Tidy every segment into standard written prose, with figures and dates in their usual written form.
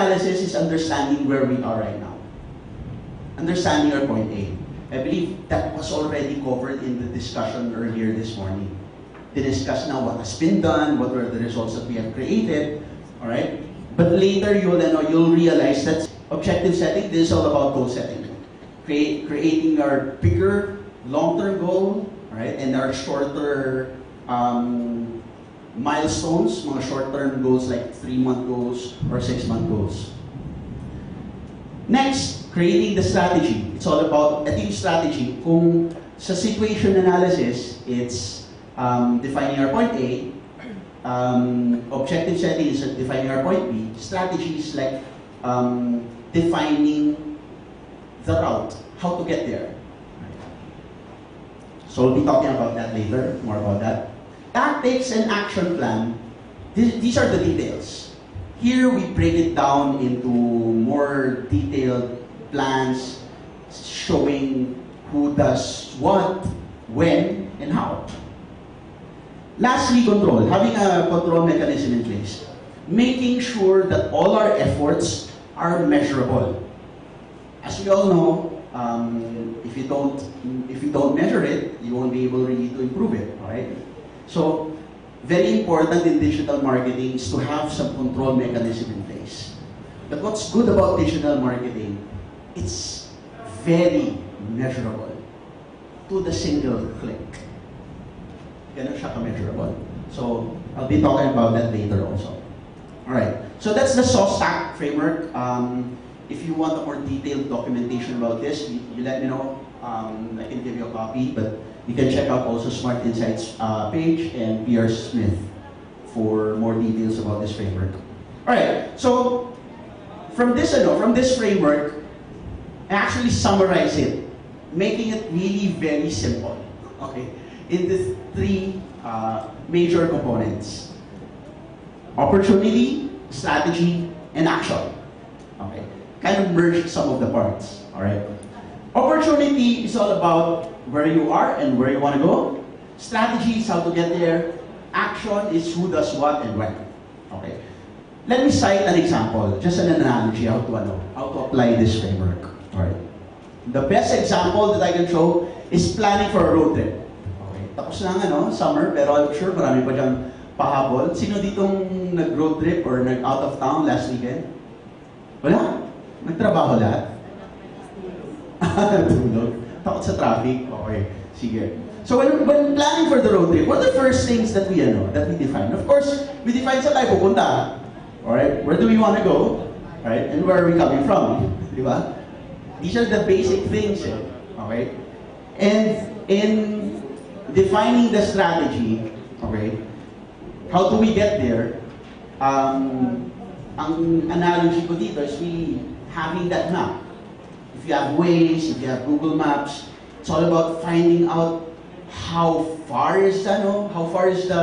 analysis is understanding where we are right now. Understanding our point A. I believe that was already covered in the discussion earlier this morning. They discussed now what has been done, what were the results that we have created, all right? But later you'll realize that objective setting, this is all about goal setting. Creating our bigger, long-term goal, right? And our shorter milestones, mga short-term goals like 3-month goals or 6-month goals. Next, creating the strategy. It's all about, ito yung strategy. Kung sa situation analysis, it's defining our point A, objective setting is defining our point B, strategy is like defining the route, how to get there. So we'll be talking about that later, more about that. Tactics and action plan, these are the details. Here we break it down into more detailed plans showing who does what, when, and how. Lastly, control. Having a control mechanism in place. Making sure that all our efforts are measurable. As we all know, if you don't measure it, you won't be able really to improve it, right? So, very important in digital marketing is to have some control mechanism in place. But what's good about digital marketing, it's very measurable to the single click. Ganun siya ka-measurable. So, I'll be talking about that later also. Alright, so that's the SOS-TAC framework. If you want a more detailed documentation about this, you let me know. I can give you a copy, but you can check out also Smart Insights page and PR Smith for more details about this framework. Alright, so from this framework, I actually summarize it, making it really very simple, okay, into 3 major components: opportunity, strategy, and action. Okay, kind of merge some of the parts. All right. Opportunity is all about where you are and where you want to go. Strategy is how to get there. Action is who does what and when. Okay. Let me cite an example, just an analogy how to apply this framework. All right. The best example that I can show is planning for a road trip. Okay. Tapos na summer, pero I'm sure marami pa diyang pahabol. Sino ditong nag-road trip or nag-out of town last weekend? Wala. Nagtrabaho lahat. Tulog. Takot sa traffic. Okay. Sige. So when planning for the road trip, what are the first things that we define? Of course, we define saan tayo pupunta. Alright? Where do we want to go? Alright? And where are we coming from? Di ba? These are the basic things. Okay? And in defining the strategy, okay, how do we get there? Ang analogy ko dito is really having that map. If you have Waze, if you have Google Maps, it's all about finding out how far is the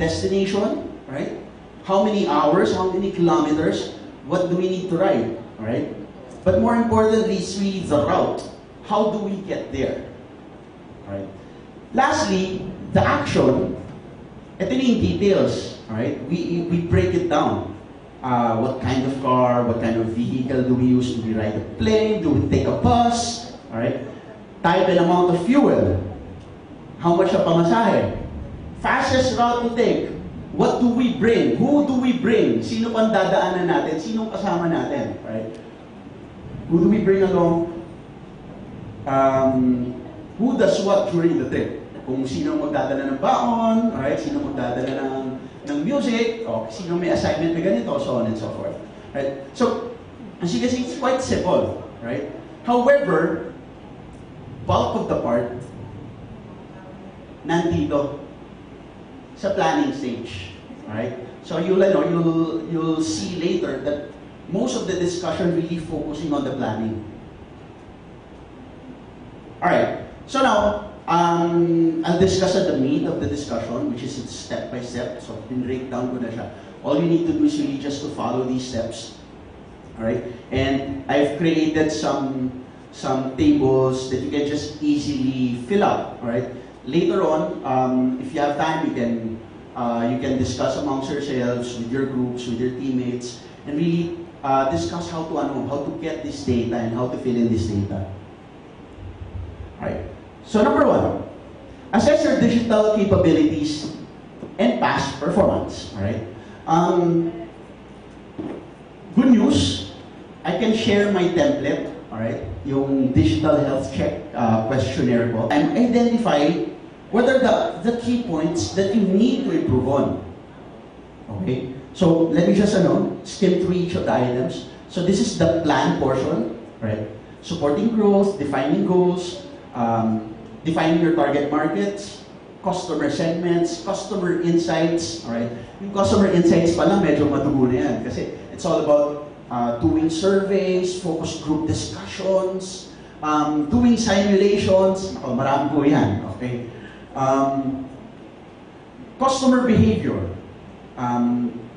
destination, right? How many hours, how many kilometers, what do we need to ride, all right? But more importantly, is really the route. How do we get there, all right? Lastly, the action. Ito yung details, all right? We break it down. What kind of car, what kind of vehicle do we use? Do we ride a plane? Do we take a bus? All right? Type and amount of fuel. How much a pamasahe? Fastest route to take. What do we bring? Who do we bring? Sino pang dadaanan natin? Sino kasama natin? Right? Who do we bring along? Who does what during the trip? Kung sino magdadala ng baon, right? Sino magdadala ng music, o sino may assignment na ganito, so on and so forth. Right? So, as you can see, it's quite simple. Right? However, bulk of the part nandito sa planning stage. Right? So you'll see later that most of the discussion really focusing on the planning. Alright, so now I'll discuss at the meat of the discussion, which is step by step. So break down ko na siya. All you need to do is really just to follow these steps. Alright? And I've created some tables that you can just easily fill out. Alright? Later on, if you have time, you can discuss amongst yourselves, with your groups, with your teammates, and really discuss how to get this data and how to fill in this data. Alright. So number one, assess your digital capabilities and past performance. Alright. Good news, I can share my template. Alright. Yung digital health check questionnaire ko. And identify what are the key points that you need to improve on. Okay. So let me just skim through each of the items. So this is the plan portion, right? Supporting growth, defining goals, defining your target markets, customer segments, customer insights, alright? Yung customer insights pa lang medyo madugo na yan kasi it's all about doing surveys, focus group discussions, doing simulations, marami po yan, okay? Customer behavior,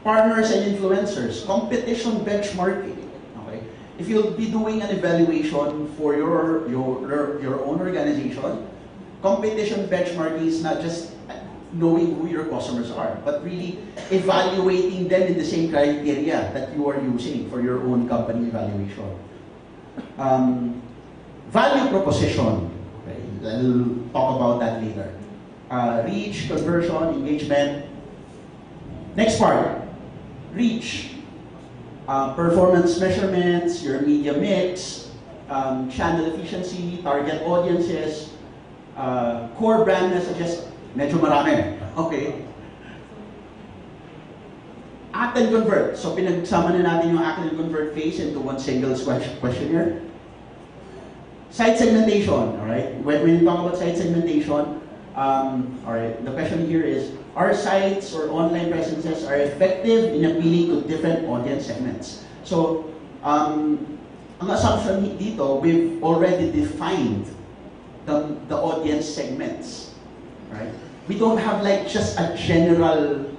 partners and influencers, competition benchmarking. Okay, if you'll be doing an evaluation for your own organization, competition benchmarking is not just knowing who your customers are, but really evaluating them in the same criteria that you are using for your own company evaluation. Value proposition. Okay, I'll talk about that later. Reach, conversion, engagement. Next part. Reach, performance measurements, your media mix, channel efficiency, target audiences, core brand messages, medyo marami. Okay. Act and convert. So pinagsama na natin yung act and convert phase into one single questionnaire. Site segmentation, alright? When you talk about site segmentation, alright, the question here is, our sites or online presences are effective in appealing to different audience segments. So, ang assumption dito, we've already defined the audience segments, right? We don't have like just a general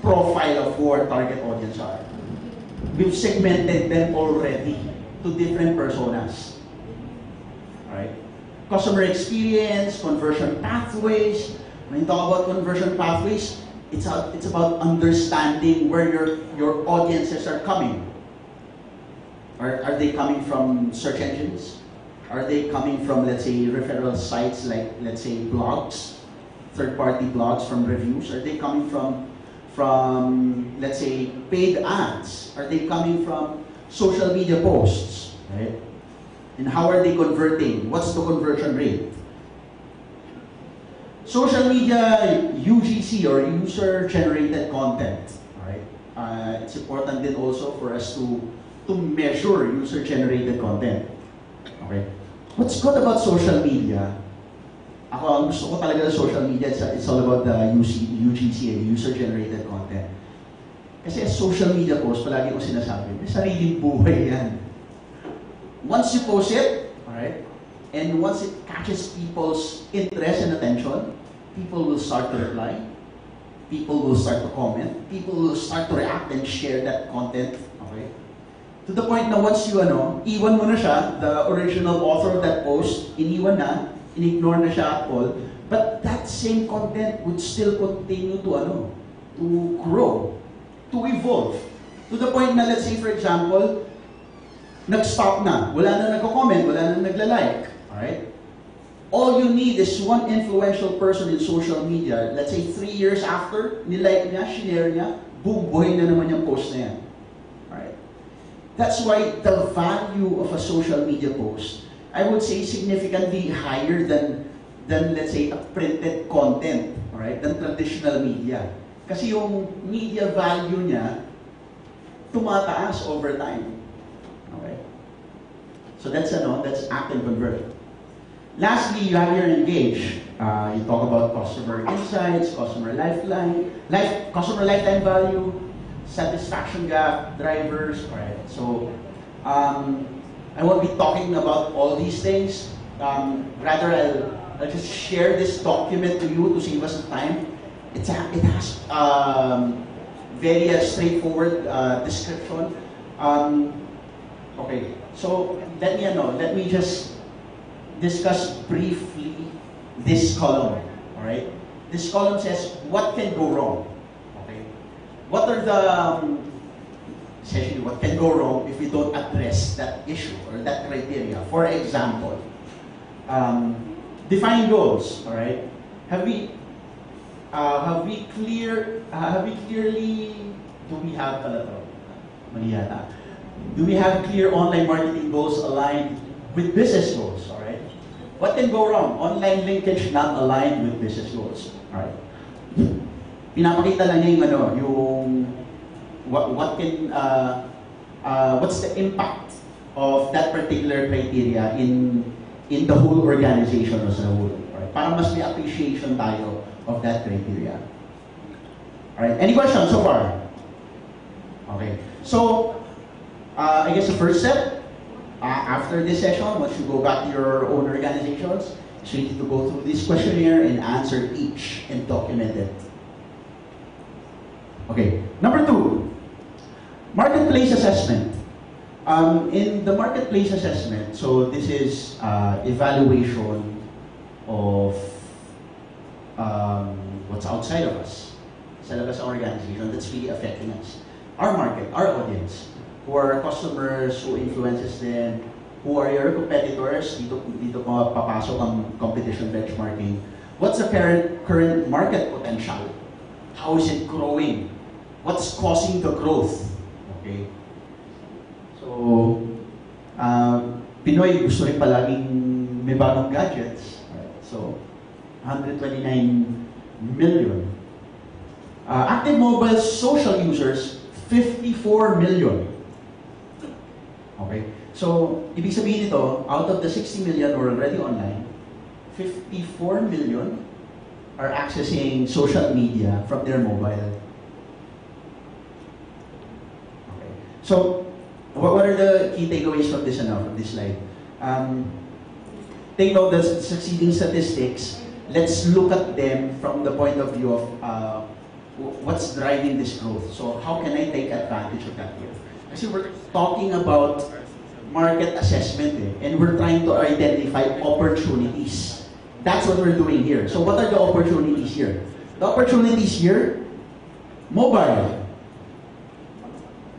profile of who our target audience are. We've segmented them already to different personas, right? Customer experience, conversion pathways. When you talk about conversion pathways, it's about understanding where your audiences are coming. Are they coming from search engines? Are they coming from, let's say, referral sites like, let's say, blogs, third-party blogs from reviews? Are they coming from, let's say, paid ads? Are they coming from social media posts, right? And how are they converting? What's the conversion rate? Social media UGC or user-generated content. Alright, it's important then also for us to measure user-generated content. Okay, what's good about social media? Ako ang gusto ko talaga sa social media. It's all about the UGC, user-generated content. Kasi social media post, palagi ko sinasabi, may sariling buhay yan. Once you post it, alright, and once it catches people's interest and attention, people will start to reply, people will start to comment, people will start to react and share that content, okay? To the point na once you, iwan mo na siya, the original author of that post, iniwan na, in-ignore na siya at all, but that same content would still continue to, to grow, to evolve. To the point na, let's say for example, nag-stop na, wala na nagko-comment, wala na nagla-like, alright? All you need is one influential person in social media. Let's say 3 years after, nilike niya, share niya, boom, buhay na naman yung post na yan. Alright? That's why the value of a social media post, I would say, significantly higher than let's say, a printed content, alright? Than traditional media. Kasi yung media value niya, tumataas over time. Okay? So that's act and convert. Lastly, you have your engage. You talk about customer insights, customer lifetime value, satisfaction gap, drivers. Alright, so I won't be talking about all these things. Rather, I'll just share this document to you to save us time. It has very straightforward description. Okay, so let me just discuss briefly this column. All right, this column says what can go wrong. Okay, what are essentially what can go wrong if we don't address that issue or that criteria. For example, define goals. All right, have we clearly, do we have do we have clear online marketing goals aligned with business goals? All right, what can go wrong? Online linkage not aligned with business goals. All right, pinapakita lang niya yung what's the impact of that particular criteria in the whole organization as a whole. Right? Para mas may appreciation tayo of that criteria. Alright, any questions so far? Okay, so I guess the first step, after this session, once you go back to your own organizations, so you need to go through this questionnaire and answer each and document it. Okay, number 2, marketplace assessment. In the marketplace assessment, so this is evaluation of what's outside of us, sa labas ng organization that's really affecting us. Our market, our audience, who are customers, who influences them, who are your competitors, dito papasok ang competition benchmarking. What's the current market potential? How is it growing? What's causing the growth? Okay. So, Pinoy gusto rin palaging may bagong gadgets. Right? So, 129 million. Active mobile social users, 54 million. Okay? So, ibig sabihin nito, out of the 60 million who are already online, 54 million are accessing social media from their mobile. Okay. So, what are the key takeaways from this slide? Take note that succeeding statistics, let's look at them from the point of view of what's driving this growth. So how can I take advantage of that growth? Kasi we're talking about market assessment and we're trying to identify opportunities. That's what we're doing here. So what are the opportunities here? The opportunities here, mobile.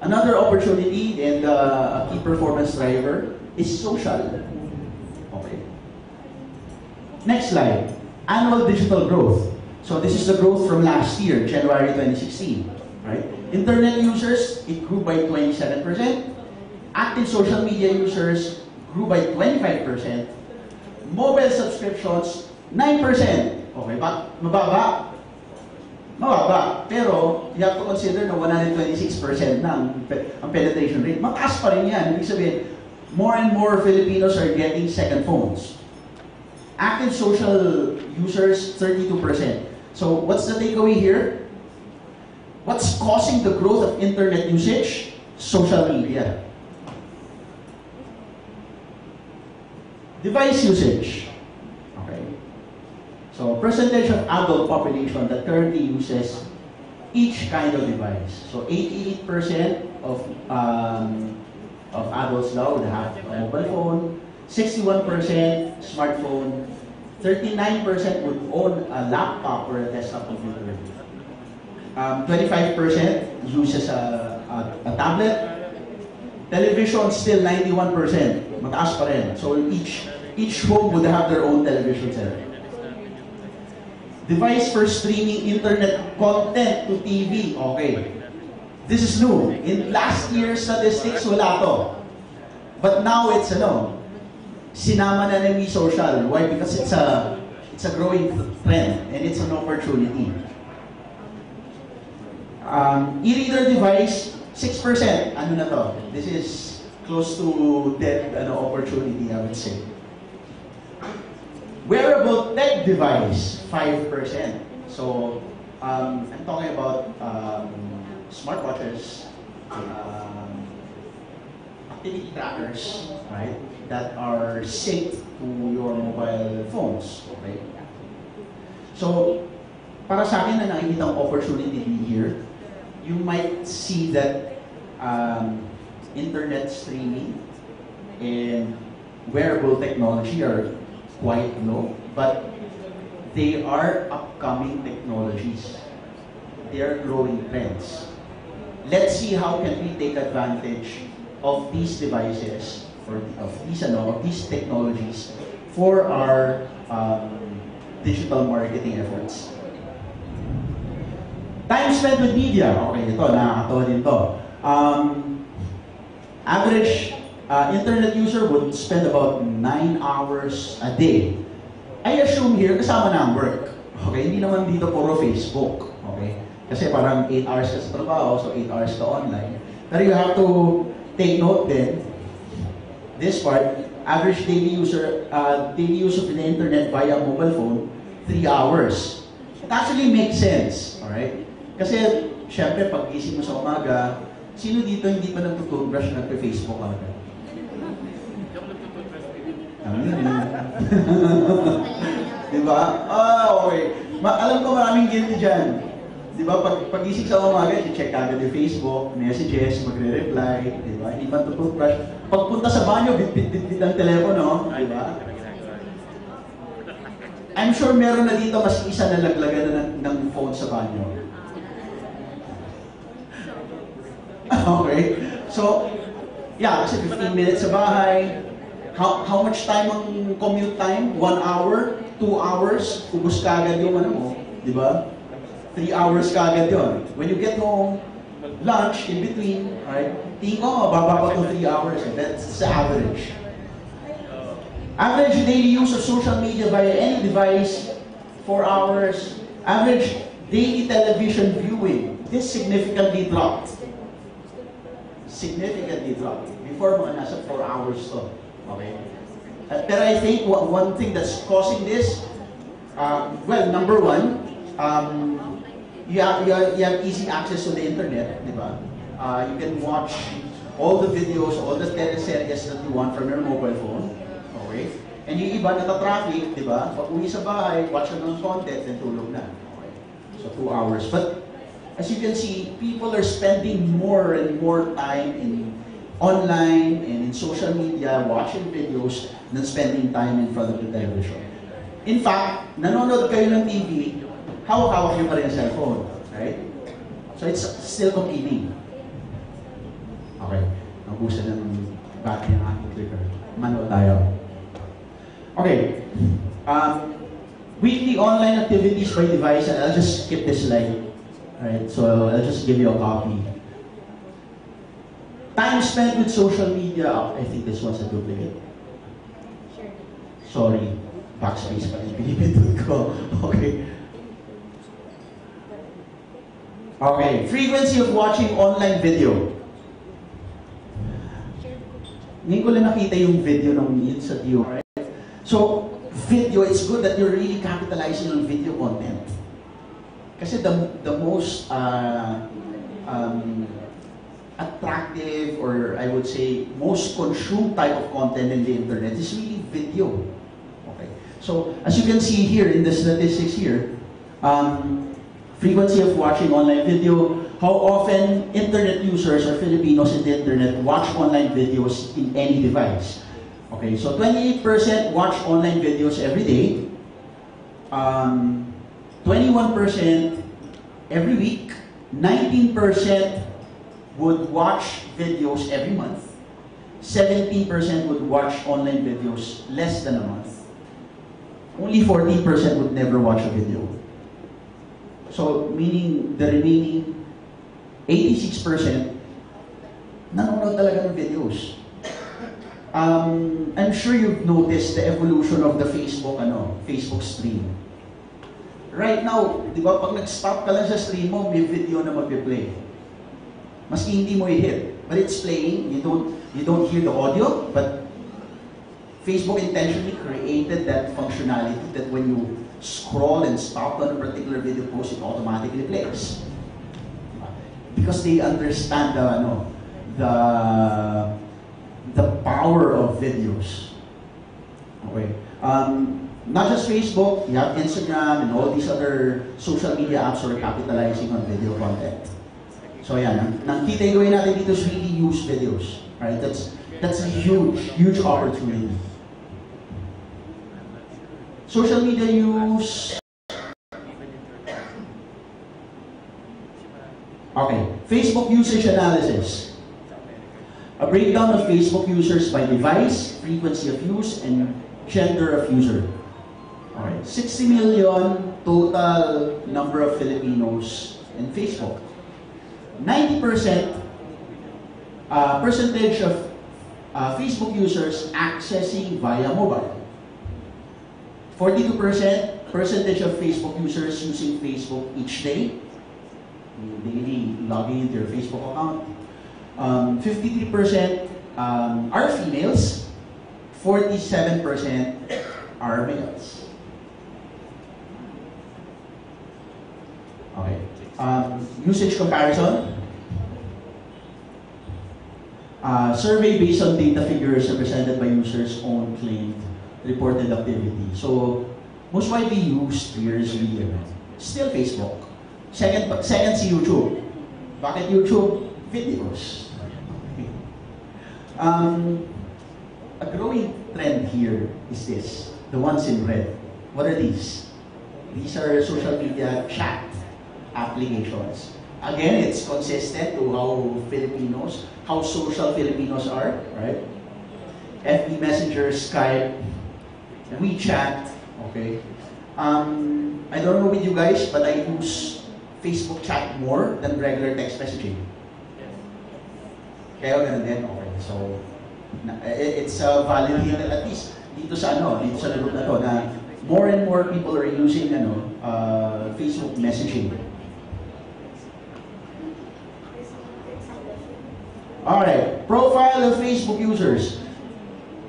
Another opportunity and a key performance driver is social. Okay. Next slide. Annual digital growth. So this is the growth from last year, January 2016. Right? Internet users, it grew by 27%. Active social media users grew by 25%. Mobile subscriptions, 9%. Okay, mababa. Mababa. Pero, you have to consider na 126% na ang penetration rate. Mataas pa rin yan. Ibig sabihin, more and more Filipinos are getting second phones. Active social users, 32%. So, what's the takeaway here? What's causing the growth of internet usage? Social media. Device usage. Okay. So, percentage of adult population that currently uses each kind of device. So, 88% of adults now would have a mobile phone, 61% smartphone, 39% would own a laptop or a desktop computer. 25% uses a tablet. Television still 91%. Mataas pa rin. So each home would have their own television set. Device for streaming internet content to TV. Okay. This is new. In last year's statistics, wala to. But now it's sinama na ng social. Why? Because it's a growing trend and it's an opportunity. E-reader device, 6%. Ano na to? This is close to dead opportunity, I would say. Wearable tech device, 5%. So, I'm talking about smartwatches, activity trackers, right, that are synced to your mobile phones. Okay? So, para sa akin na nakikita ang opportunity here, you might see that internet streaming and wearable technology are quite low, but they are upcoming technologies. They are growing trends. let's see how can we take advantage of these devices, or of these technologies for our digital marketing efforts. Time spent with media. Okay, ito, nakakatawa din to. Average internet user would spend about 9 hours a day. I assume here, kasama na ang work. Okay, hindi naman dito puro Facebook. Okay, kasi parang 8 hours ka sa trabaho, so 8 hours ka online. Pero you have to take note then, this part, average daily use of the internet via mobile phone, 3 hours. It actually makes sense, alright? Kasi, syempre, pag gising mo sa umaga, sino dito hindi pa nagtutoothbrush, nagpe-Facebook agad? Diba? Okay. Alam ko maraming guilty dyan. Diba? Pag-isig sa umaga, i-check agad yung Facebook, messages, magre-reply, diba? Hindi pa toothbrush. Pagpunta sa banyo, bit-bit-bit ang telepono, diba? I'm sure meron na dito mas isa na laglagan ng phone sa banyo. Okay? So, yeah, kasi 15 minutes sa bahay. How much time ang commute time? 1 hour? 2 hours? Ubus ka agad yung ano mo, di ba? 3 hours ka agad yun. When you get home, lunch, in between, right? Tingin ko, mababa pa to 3 hours. That's the average. Average daily use of social media via any device, 4 hours. Average daily television viewing, this significantly dropped. Significantly dropped. Before mga nasa 4 hours to. Okay? Pero I think one thing that's causing this, well, number one, you have easy access to the internet, di ba? You can watch all the videos, all the teleseries that you want from your mobile phone. Okay? And yung iba nata-traffic, di ba? Pag uwi sa bahay, watch ng content, then tulog na. Okay? So 2 hours. But as you can see, people are spending more and more time in online and in social media, watching videos, than spending time in front of the television. In fact, nanonood kayo ng TV, hawak-hawak nyo pa rin ang cellphone, right? So it's still competing. Okay, nabusan ng battery ng ating clicker. Manood tayo. Okay, weekly online activities by device, and I'll just skip this slide. Alright, so I'll just give you a copy. Time spent with social media. I think this one's a duplicate. Sure. Sorry, backspace pa rin pinipindot ko. Okay. Okay, frequency of watching online video. Ngayon ko lang nakita yung video ng yun sa Dio. Right? So, video, it's good that you're really capitalizing on video content. Kasi the most attractive, or I would say most consumed type of content in the internet is really video. Okay. So as you can see here in the statistics here, frequency of watching online video, how often internet users or Filipinos in the internet watch online videos in any device. Okay, so 28% watch online videos every day, 21% every week, 19% would watch videos every month, 17% would watch online videos less than a month, only 14% would never watch a video. So, meaning the remaining 86% nanonood talaga ng videos. I'm sure you've noticed the evolution of the Facebook stream. Right now, di ba, pag nag-stop ka lang sa stream mo, may video na mag-play. Maski hindi mo i-hit, but it's playing. You don't hear the audio, but Facebook intentionally created that functionality that when you scroll and stop on a particular video post, it automatically plays. Because they understand the power of videos. Okay. Not just Facebook, you have Instagram and all these other social media apps are capitalizing on video content. So yan, ang key takeaway natin dito is really use videos. Right? That's a huge opportunity. Social media use. Okay, Facebook usage analysis. A breakdown of Facebook users by device, frequency of use, and gender of user. Okay, 60 million total number of Filipinos in Facebook. 90% percentage of Facebook users accessing via mobile. 42% percentage of Facebook users using Facebook each day, daily logging into your Facebook account. 53% are females, 47% are males. Okay. Usage comparison. Survey based on data figures represented by users' own claimed reported activity. So, most widely used here is really still Facebook. Second si YouTube. Bakit YouTube? Videos. A growing trend here is this. The ones in red. What are these? These are social media chat applications. Again, it's consistent to how social Filipinos are, right? FB Messenger, Skype, WeChat, okay? I don't know with you guys, but I use Facebook chat more than regular text messaging. Kaya ganun din, okay. So, it's validated at least dito sa group na to, na more and more people are using Facebook messaging. Alright, profile of Facebook users.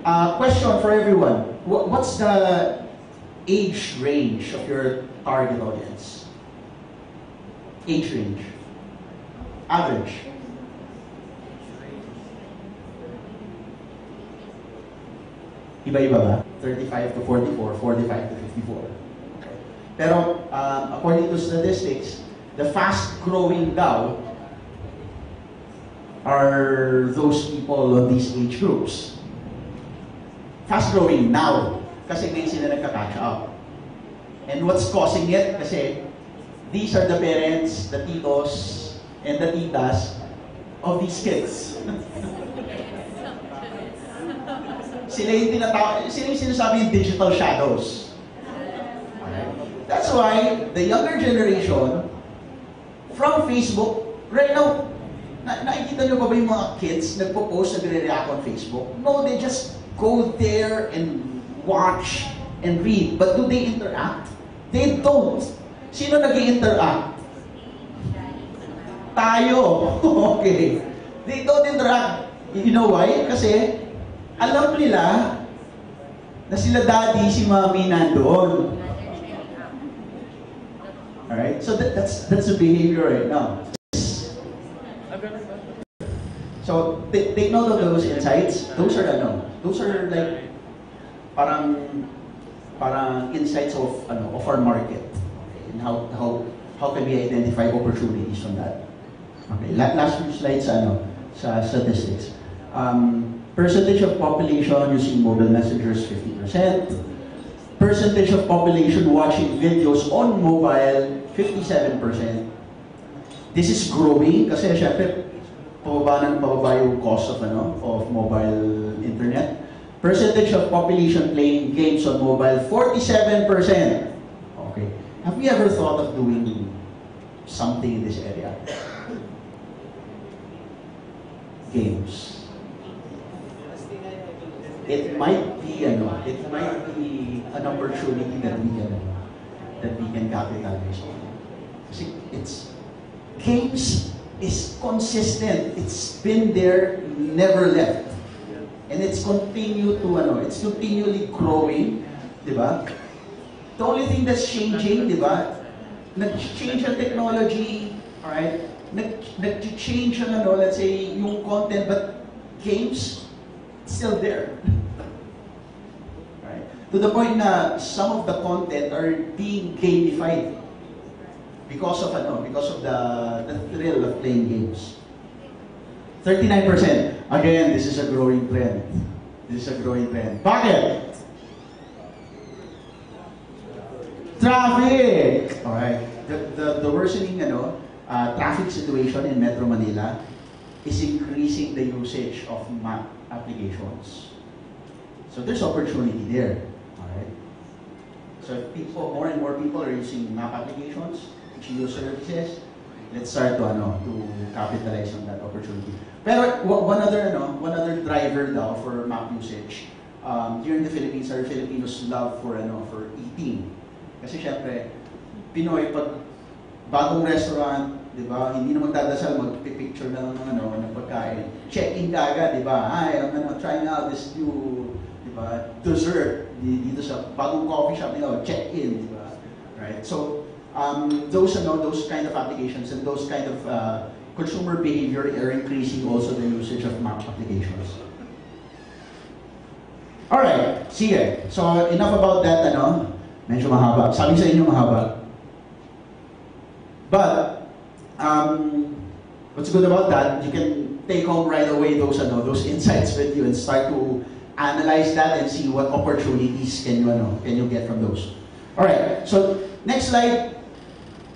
Question for everyone. What's the age range of your target audience? Age range. Average. Iba-iba ba? 35 to 44, 45 to 54. Okay. Pero, according to statistics, the fast-growing daw are those people on these age groups. Fast-growing now, kasi ngayon sila nagka-catch up. And what's causing it? Kasi these are the parents, the titos, and the titas of these kids. Sila yung sinasabi yung digital shadows. Okay. That's why the younger generation from Facebook, right now, nakikita nyo ba yung mga kids nagpo-post, nagre-react on Facebook? No, they just go there and watch and read. But do they interact? They don't. Sino nag-i-interact? Tayo. Okay. They don't interact. You know why? Kasi alam nila na sila daddy, si mommy nandoon. Alright? So that's the behavior right now. So take note of those insights. Those are like parang insights of our market, and how can we identify opportunities from that. Okay, last few slides sa statistics. Percentage of population using mobile messengers 50%. Percentage of population watching videos on mobile 57%. This is growing kasi syempre pababa yung cost of mobile internet. Percentage of population playing games on mobile 47%. Okay. Have you ever thought of doing something in this area? Games. It might be an opportunity that we can capitalize on. See, games is consistent. It's been there, never left. And it's continually growing, di ba? The only thing that's changing, di ba? Nag-change ang technology, alright? Nag-change ang let's say, yung content, but games, still there. Right? To the point na some of the content are being gamified because of the thrill of playing games. 39%. Again, this is a growing trend. Bakit? Traffic. All right. The worsening traffic situation in Metro Manila is increasing the usage of map applications. So there's opportunity there. All right. So if more and more people are using map applications, geo services, let's start to capitalize on that opportunity. Pero one other driver daw for map usage. Here in the Philippines, our Filipinos love for eating. Kasi syempre, Pinoy pag bagong restaurant, di ba? Hindi na magdadasal, magpipicture na lang ng pagkain. Check-in ka agad, di ba? Hi, I'm trying out this new, di ba, dessert dito sa bagong coffee shop nila, check-in, di ba? Right? So, those kind of applications and those kind of consumer behavior are increasing also the usage of map applications. Alright, sige. So, enough about that, medyo mahaba. Sabi sa inyo mahaba. But, what's good about that, you can take home right away those insights with you and start to analyze that and see what opportunities can you get from those. Alright, so next slide,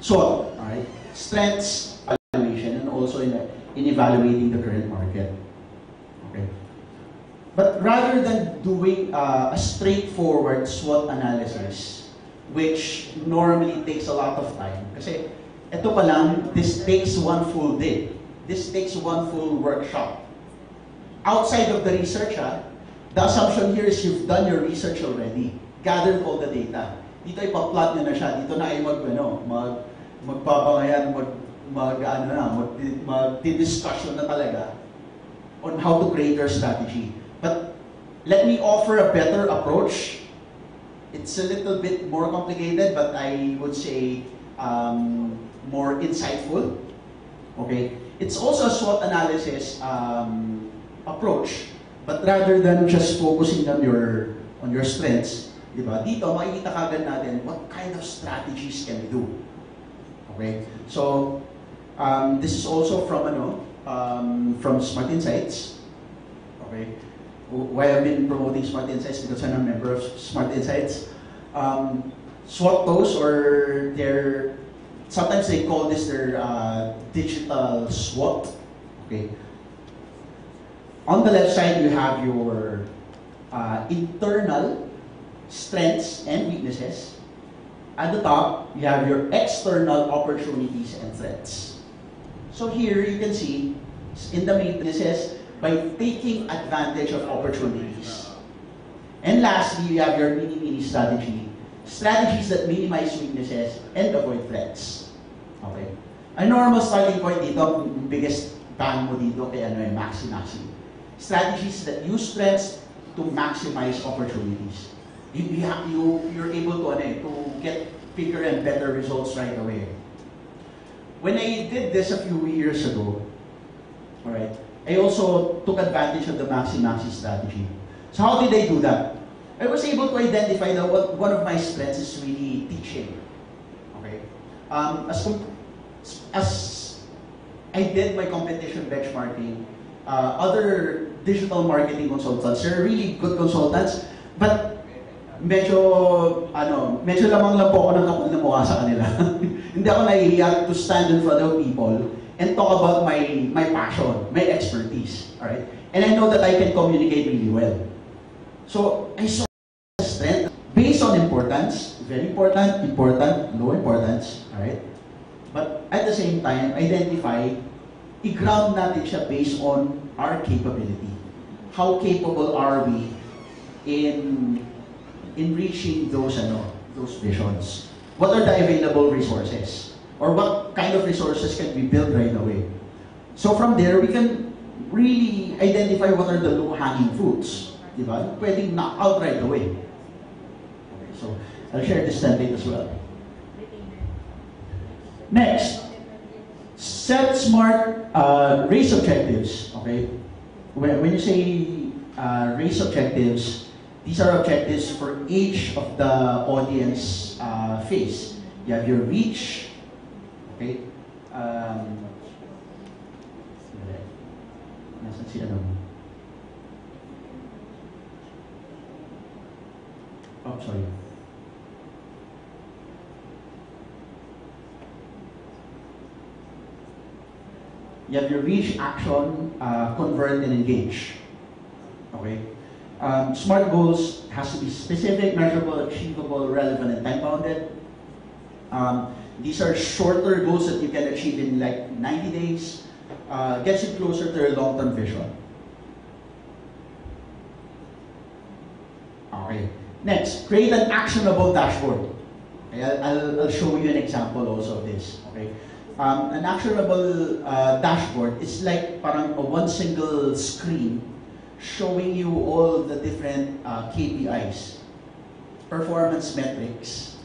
SWOT, alright, strengths evaluation and also in evaluating the current market. Okay. But rather than doing a straightforward SWOT analysis, which normally takes a lot of time, kasi ito pa lang, this takes one full day. This takes one full workshop. Outside of the research, the assumption here is you've done your research already, gathered all the data. Dito ay pa-plot nyo na siya. Dito na ay magbabangayan, mag-discussion na talaga on how to create your strategy. But let me offer a better approach. It's a little bit more complicated, but I would say more insightful. Okay, it's also a SWOT analysis approach, but rather than just focusing on your strengths, di ba? Dito makikita kagad natin what kind of strategies can we do. Okay, so this is also from Smart Insights. Okay, why I've been promoting Smart Insights because I'm a member of Smart Insights. SWOT tools, or sometimes they call this their digital SWOT. Okay. On the left side, you have your internal strengths and weaknesses. At the top, you have your external opportunities and threats. So here you can see in the weaknesses by taking advantage of opportunities. And lastly, you have your mini strategy. Strategies that minimize weaknesses and avoid threats. Okay. A normal starting point dito, biggest bang mo dito kay maxi. Strategies that use strengths to maximize opportunities. You're able to get bigger and better results right away. When I did this a few years ago, all right, I also took advantage of the maxi strategy. So how did I do that? I was able to identify that one of my strengths is really teaching. Okay, as I did my competition benchmarking, other digital marketing consultants, they're really good consultants, but medyo lamang lang po ako ng kapal na mukha sa kanila. Hindi ako nahihiya to stand in front of people and talk about my passion, my expertise. All right, and I know that I can communicate really well. So I saw strength based on importance, very important, low importance, all right? But at the same time, identify, i-ground natin siya based on our capability. How capable are we in reaching those visions? What are the available resources? Or what kind of resources can we build right away? So from there, we can really identify what are the low-hanging fruits. Diba? Pwedeng knock out right away. Okay, so I'll share this template as well. Next, set smart race objectives. Okay, when you say race objectives, these are objectives for each of the audience phase. You have your reach. Okay. Nasaan si ano? Oh, sorry. You have your reach, action, convert, and engage. Okay? SMART goals has to be specific, measurable, achievable, relevant, and time-bounded. These are shorter goals that you can achieve in like 90 days. Gets you closer to your long-term vision. Okay. Next, create an actionable dashboard. Okay, I'll show you an example also of this. Okay. An actionable dashboard is like parang one single screen showing you all the different KPIs, performance metrics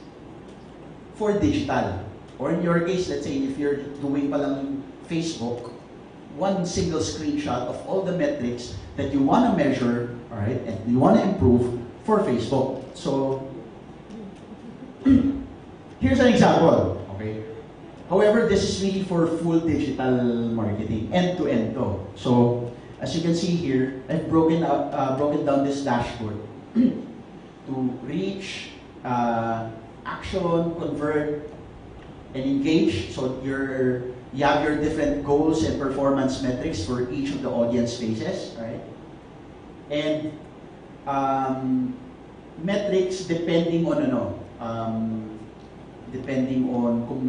for digital. Or in your case, let's say if you're doing palang Facebook, one single screenshot of all the metrics that you want to measure, all right, and you want to improve for Facebook. So here's an example. Okay. However, this is really for full digital marketing, end-to-end though. So as you can see here, I've broken down this dashboard to reach, action, convert, and engage. So you have your different goals and performance metrics for each of the audience phases, right? And metrics depending on depending on kung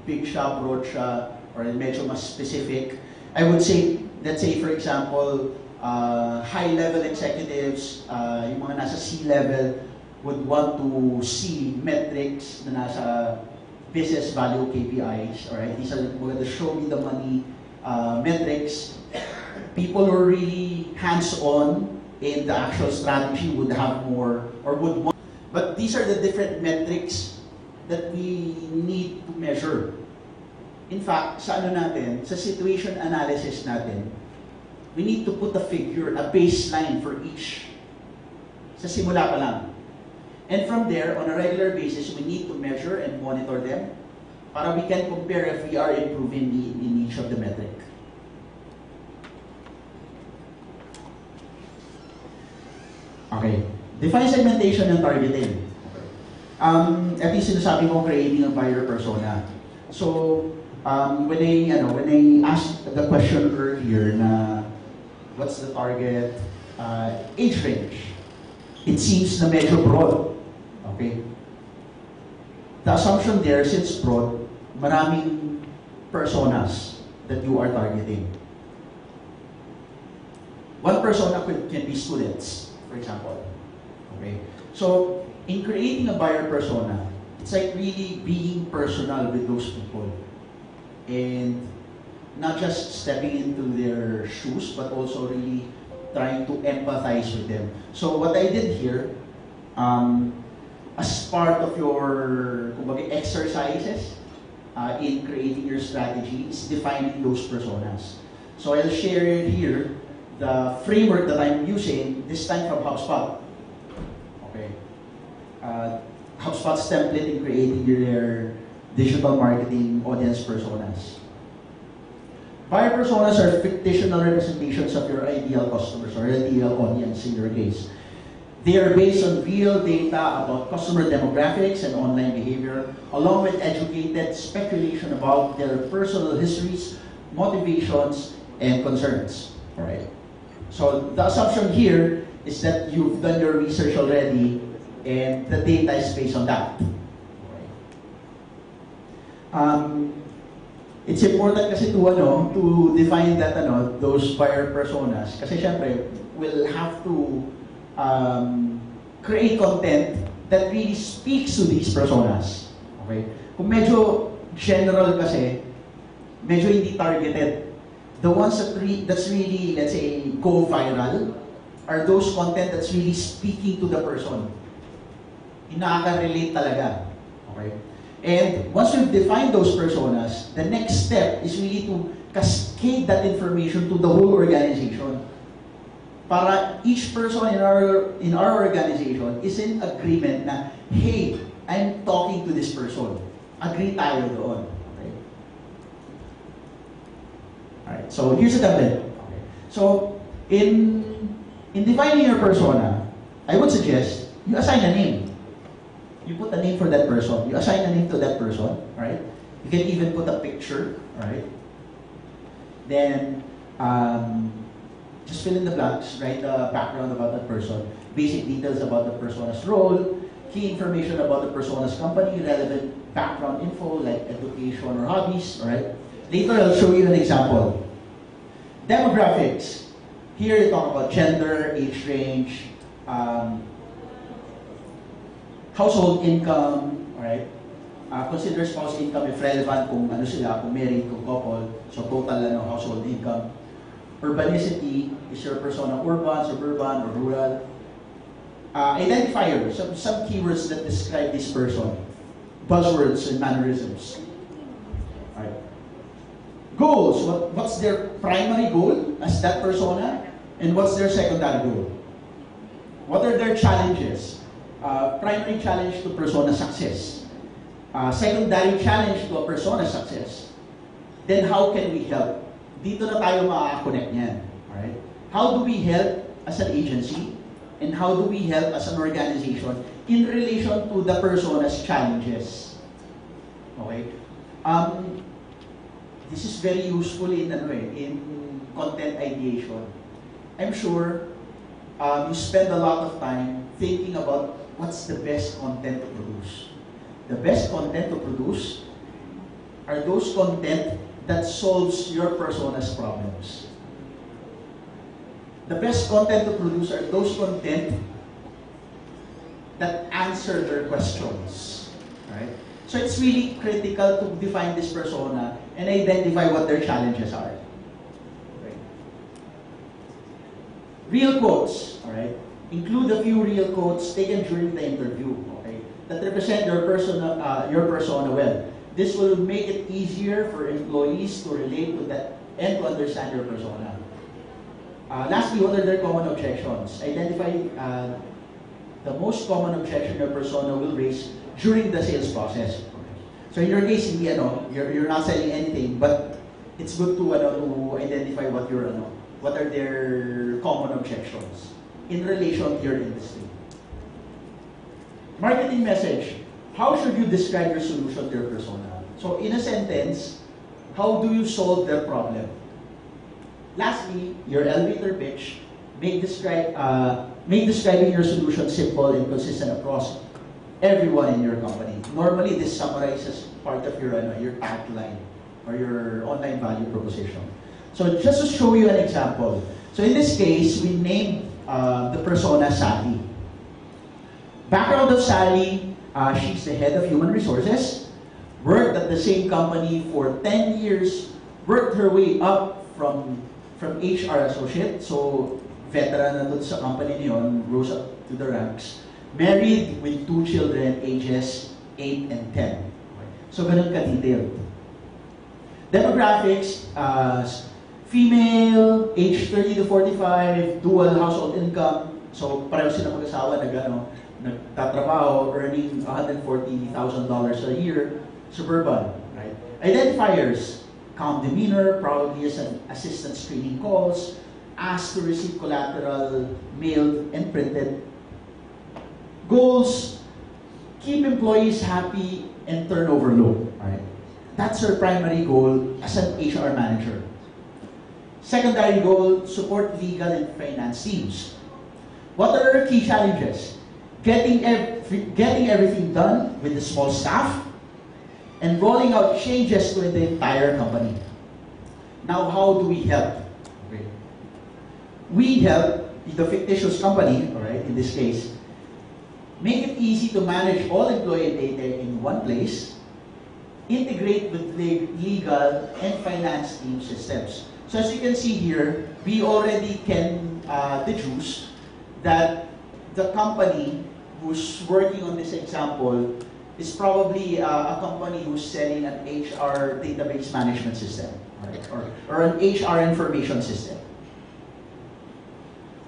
big siya, broad siya, or medyo mas specific. I would say, let's say for example, high-level executives, yung mga nasa C-level, would want to see metrics na nasa business value KPIs. Alright, these are the show me the money metrics. People who are really hands-on in the actual strategy would have more or would want. But these are the different metrics that we need to measure. In fact, sa situation analysis natin, we need to put a figure, a baseline for each. Sa simula pa lang. And from there, on a regular basis, we need to measure and monitor them para we can compare if we are improving in each of the metric. Okay. Define segmentation and targeting. At least sinasabi ko creating a buyer persona. So, when I asked the question earlier na what's the target age range, it seems na medyo broad. Okay? The assumption there, since broad, maraming personas that you are targeting. One persona can be students, for example. Okay? So, in creating a buyer persona, it's like really being personal with those people. And not just stepping into their shoes, but also really trying to empathize with them. So what I did here, as part of your exercises in creating your strategy, is defining those personas. So I'll share here the framework that I'm using, this time from HubSpot. Okay. HubSpot's template in creating your digital marketing audience personas. Buyer personas are fictional representations of your ideal customers or ideal audience in your case. They are based on real data about customer demographics and online behavior, along with educated speculation about their personal histories, motivations, and concerns. All right. So the assumption here is that you've done your research already, and the data is based on that. It's important kasi to define that those buyer personas, kasi syempre we'll have to create content that really speaks to these personas. Okay? Kung medyo general kasi, medyo hindi targeted. The ones that's really, let's say, go viral are those content that's really speaking to the person. Yung nakaka-relate talaga. Okay? And once we've defined those personas, the next step is really to cascade that information to the whole organization. Para each person in our organization is in agreement na, hey, I'm talking to this person. Agree tayo doon. Okay? Alright, so here's the template. Okay. So, in defining your persona, I would suggest you assign a name. You put a name for that person. You assign a name to that person, right? You can even put a picture, right? Then, just fill in the blanks, write the background about that person, basic details about the persona's role, key information about the persona's company, relevant background info like education or hobbies, alright? Later, I'll show you an example. Demographics. Here, you talk about gender, age range, household income, alright? Consider spouse income if relevant kung ano sila, kung married, kung couple, so total ano, household income. Urbanicity, is your persona urban, suburban, or rural? Identifiers, some keywords that describe this person. Buzzwords and mannerisms. Alright. Goals, what's their primary goal as that persona? And what's their secondary goal? What are their challenges? Primary challenge to persona success. Secondary challenge to a persona success. Then how can we help? Dito na tayo maka-connect niyan. Alright? How do we help as an agency? And how do we help as an organization in relation to the persona's challenges? Okay? This is very useful in content ideation. I'm sure you spend a lot of time thinking about what's the best content to produce. The best content to produce are those content that solves your persona's problems. The best content to produce are those content that answer their questions. Right? So it's really critical to define this persona and identify what their challenges are. Right? Real quotes, all right? Include a few real quotes taken during the interview, okay? That represent your persona well. This will make it easier for employees to relate to that and to understand your persona. Lastly, what are their common objections? Identify the most common objection your persona will raise during the sales process. So in your case, you're not selling anything, but it's good to identify what are their common objections in relation to your industry. Marketing message. How should you describe your solution to your persona? So in a sentence, how do you solve their problem? Lastly, your elevator pitch. Make describing your solution simple and consistent across everyone in your company. Normally, this summarizes part of your tagline or your online value proposition. So just to show you an example. So in this case, we named the persona Sally. Background of Sally, she's the head of human resources, worked at the same company for 10 years, worked her way up from HR associate, so veteran na dun sa company niyon, rose up to the ranks. Married with 2 children, ages 8 and 10. So ganun ka-detailed. Demographics, female, age 30 to 45, dual household income. So pareho sila mag-asawa nagtatrabaho, earning $140,000 a year, suburban. Right? Identifiers, calm demeanor, probably as an assistant screening calls, asked to receive collateral mailed and printed. Goals, keep employees happy and turnover low. Right? That's her primary goal as an HR manager. Secondary goal, support legal and finance teams. What are her key challenges? Getting everything done with a small staff and rolling out changes to the entire company. Now, how do we help? We help the fictitious company, all right, in this case, make it easy to manage all employee data in one place, integrate with legal and finance team systems. So as you can see here, we already can deduce that the company who's working on this example is probably a company who's selling an HR database management system, right? or an HR information system.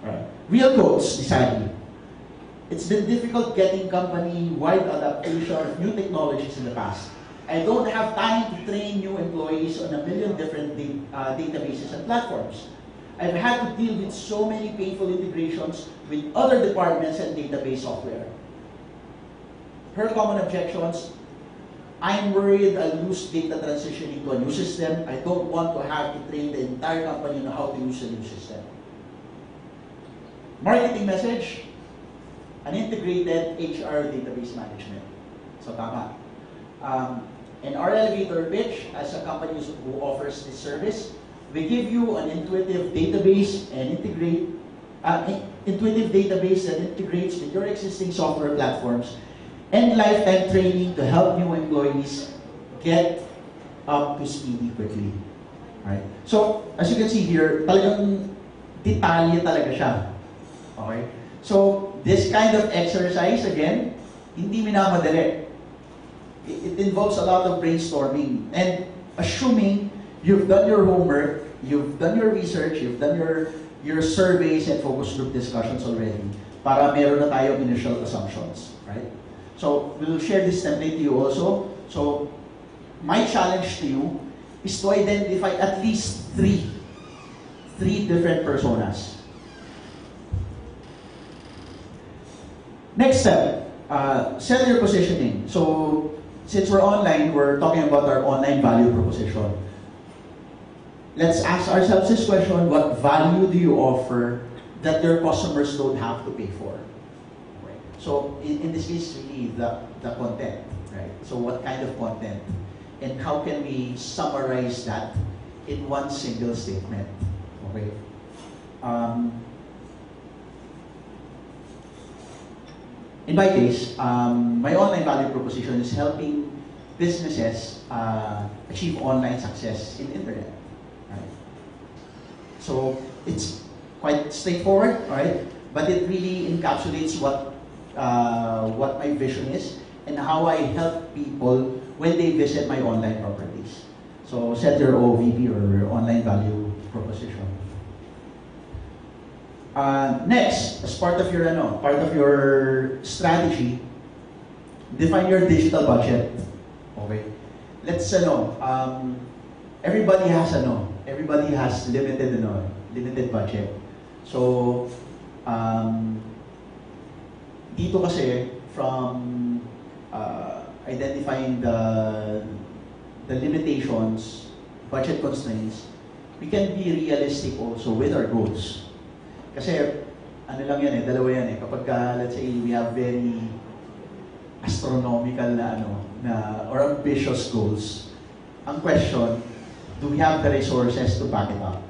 Right. Real quotes, decidedly. It's been difficult getting company-wide adaptation of new technologies in the past. I don't have time to train new employees on a million different databases and platforms. I've had to deal with so many painful integrations with other departments and database software. Her common objections, I'm worried I'll lose data transitioning to a new system. I don't want to have to train the entire company on how to use a new system. Marketing message, an integrated HR database management. So tama. And our elevator pitch, as a company who offers this service, we give you an intuitive database and intuitive database that integrates with your existing software platforms and lifetime training to help new employees get up to speed quickly. Right? So, as you can see here, talagang detalye talaga siya. Okay? So, this kind of exercise, again, hindi minamadali. It involves a lot of brainstorming. And assuming you've done your homework, you've done your research, you've done your surveys and focus group discussions already, para meron na tayong initial assumptions. Right? So, we'll share this template to you also. So, my challenge to you is to identify at least three different personas. Next step, sell your positioning. So, since we're online, we're talking about our online value proposition. Let's ask ourselves this question: what value do you offer that your customers don't have to pay for? Right. So, in this case, really the content, right? So, what kind of content? And how can we summarize that in one single statement? Okay. In my case, my online value proposition is helping businesses achieve online success in the internet. Right? So it's quite straightforward, right? But it really encapsulates what my vision is and how I help people when they visit my online properties. So set your OVP or online value proposition. Next, as part of your strategy, define your digital budget. Okay. Let's everybody has limited budget. So dito kasi from identifying the limitations, budget constraints, we can be realistic also with our goals. Kasi, dalawa yan eh. Kapag, let's say, we have very astronomical or ambitious goals, ang question, do we have the resources to back it up?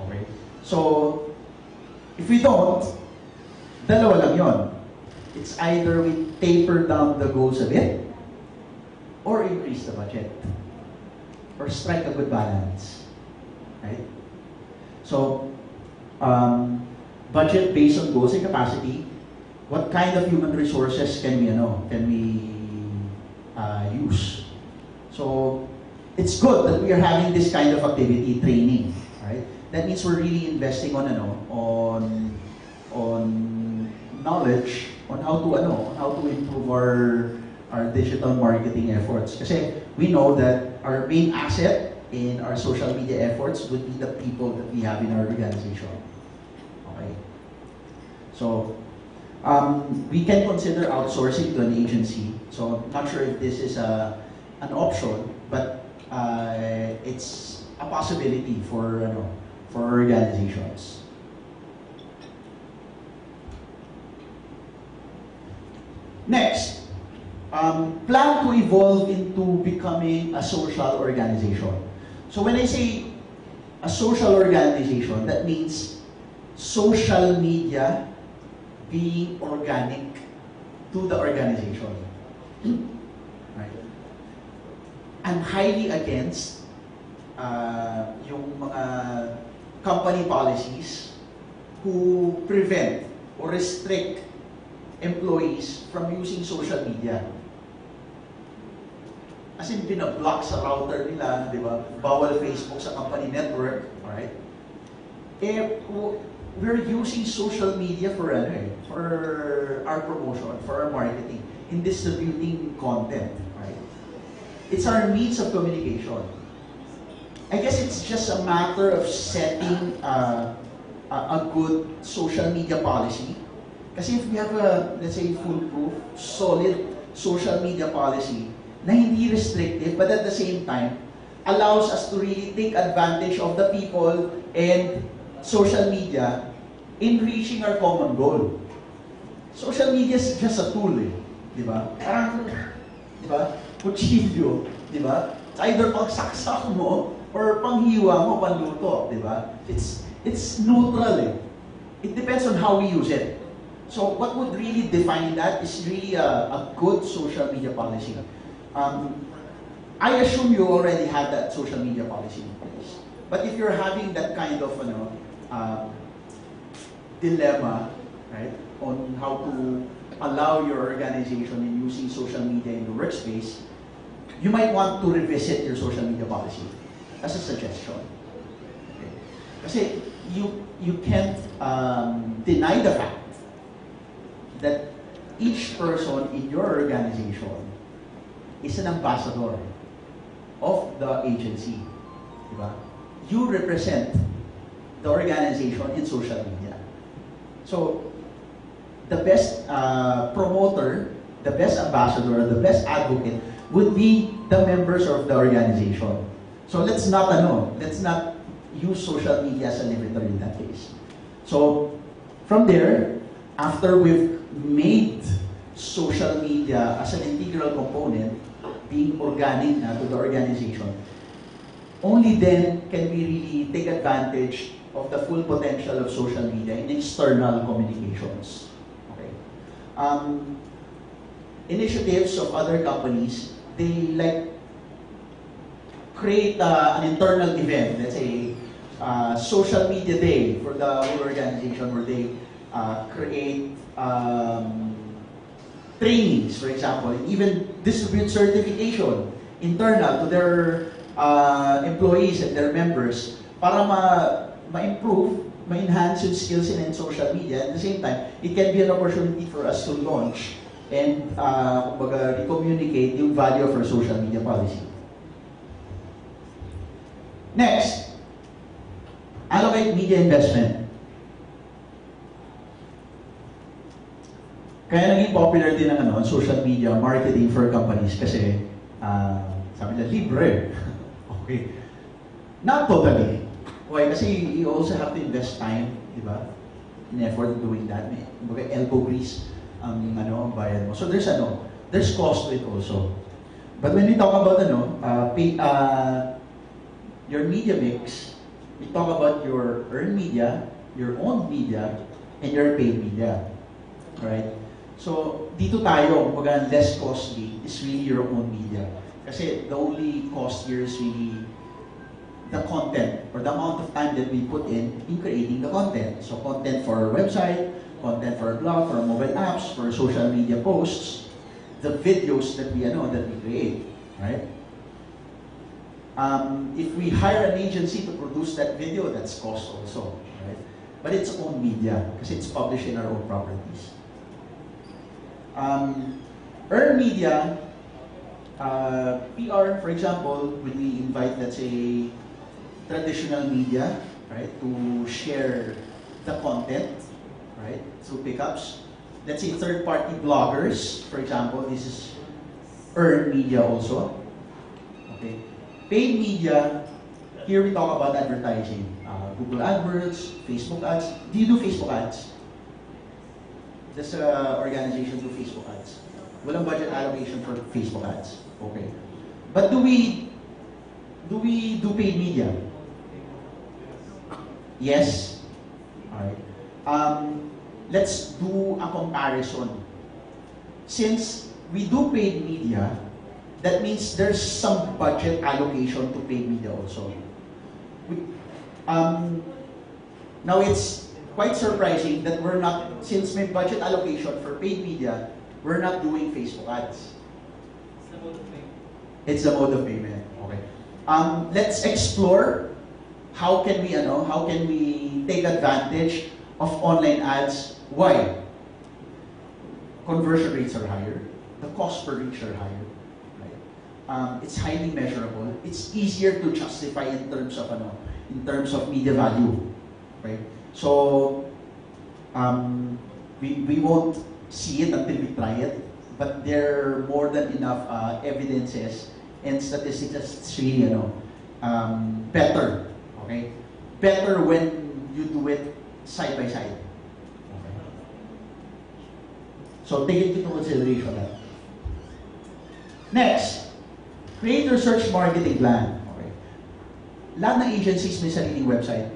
Okay? So, if we don't, dalawa lang yon. It's either we taper down the goals a bit, or increase the budget, or strike a good balance. Right? So, budget based on goals and capacity. What kind of human resources can we use? So it's good that we are having this kind of activity training, right? That means we're really investing on knowledge on how to improve our digital marketing efforts. Kasi we know that our main asset in our social media efforts would be the people that we have in our organization. Okay. So, we can consider outsourcing to an agency. So, not sure if this is an option, but it's a possibility for organizations. Next, plan to evolve into becoming a social organization. So when I say a social organization, that means social media being organic to the organization. Right? I'm highly against yung mga company policies who prevent or restrict employees from using social media. As in, binablock sa router nila, di ba? Bawal Facebook sa company network, alright? We're using social media for our promotion, for our marketing, in distributing content, right? It's our means of communication. I guess it's just a matter of setting a good social media policy. Kasi if we have let's say, foolproof, solid social media policy, na hindi restrictive, but at the same time, allows us to really take advantage of the people and social media in reaching our common goal. Social media is just a tool, eh. Di ba? Parang, di ba? Kutsilyo, di ba? Either pagsaksak mo or panghiwa mo, panluto, di ba? It's neutral, eh. It depends on how we use it. So what would really define that is really a good social media policy. I assume you already have that social media policy in place. But if you're having that kind of dilemma, right, on how to allow your organization in using social media in the workspace, you might want to revisit your social media policy as a suggestion. Okay. Kasi you can't deny the fact that each person in your organization is an ambassador of the agency. Diba? You represent the organization in social media. So, the best promoter, the best ambassador, the best advocate would be the members of the organization. So let's not use social media as a limiter in that case. So, from there, after we've made social media as an integral component, being organic to the organization, only then can we really take advantage of the full potential of social media in external communications. Okay. Initiatives of other companies, they like create an internal event, let's say social media day for the whole organization, where they create trainings, for example, and even distribute certification internal to their employees and their members para ma-improve, ma-enhance yung skills in social media. At the same time, it can be an opportunity for us to launch and re-communicate yung value of our social media policy. Next, allocate media investment. Kaya naging popular din ang social media marketing for companies kasi sabi nila, libre. Okay. Not totally. Why? Kasi you also have to invest time, di ba? In effort doing that. Kumbaga, elbow grease ang bayad mo. So there's cost to it also. But when we talk about your media mix, we talk about your earned media, your owned media, and your paid media. Right? So, dito tayo, kumbaga, less costly is really your own media. Kasi the only cost here is really the content or the amount of time that we put in creating the content. So, content for our website, content for our blog, for our mobile apps, for social media posts, the videos that we create, right? If we hire an agency to produce that video, that's cost also, right? But it's own media kasi it's published in our own properties. Earned media, PR, for example, when we invite, let's say, traditional media, right, to share the content, right, through pickups. Let's say third-party bloggers, for example, this is earned media also. Okay. Paid media, here we talk about advertising. Google AdWords, Facebook ads. Do you do Facebook ads? Does organization do Facebook ads? Walang budget allocation for Facebook ads. Okay. But do we do paid media? Yes. Alright. Let's do a comparison. Since we do paid media, that means there's some budget allocation to paid media also. Now it's quite surprising that we're not, since may budget allocation for paid media, we're not doing Facebook ads. It's the mode of payment. It's the mode of payment. Okay. Let's explore how can we take advantage of online ads. Why? Conversion rates are higher. The cost per reach are higher. Right? It's highly measurable. It's easier to justify in terms of media value. Right? So we won't see it until we try it. but there are more than enough evidences and statistics that's really, better. Okay? Better when you do it side by side. Okay. So take it into consideration that. Next, create your search marketing plan. Okay. Lahat ng agencies may sariling website.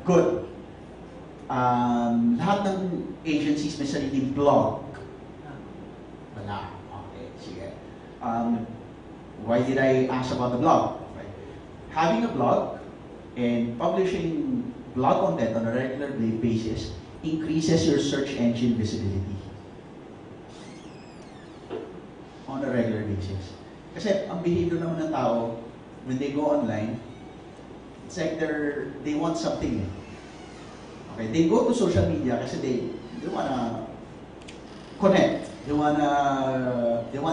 Good. Lahat ng agencies may sariling blog. Wala. Okay, sige. Why did I ask about the blog? Okay. Having a blog and publishing blog content on a regular basis increases your search engine visibility. On a regular basis. Kasi ang behavior naman ng tao, when they go online, it's like they want something. Okay, they go to social media kasi they wanna connect, they want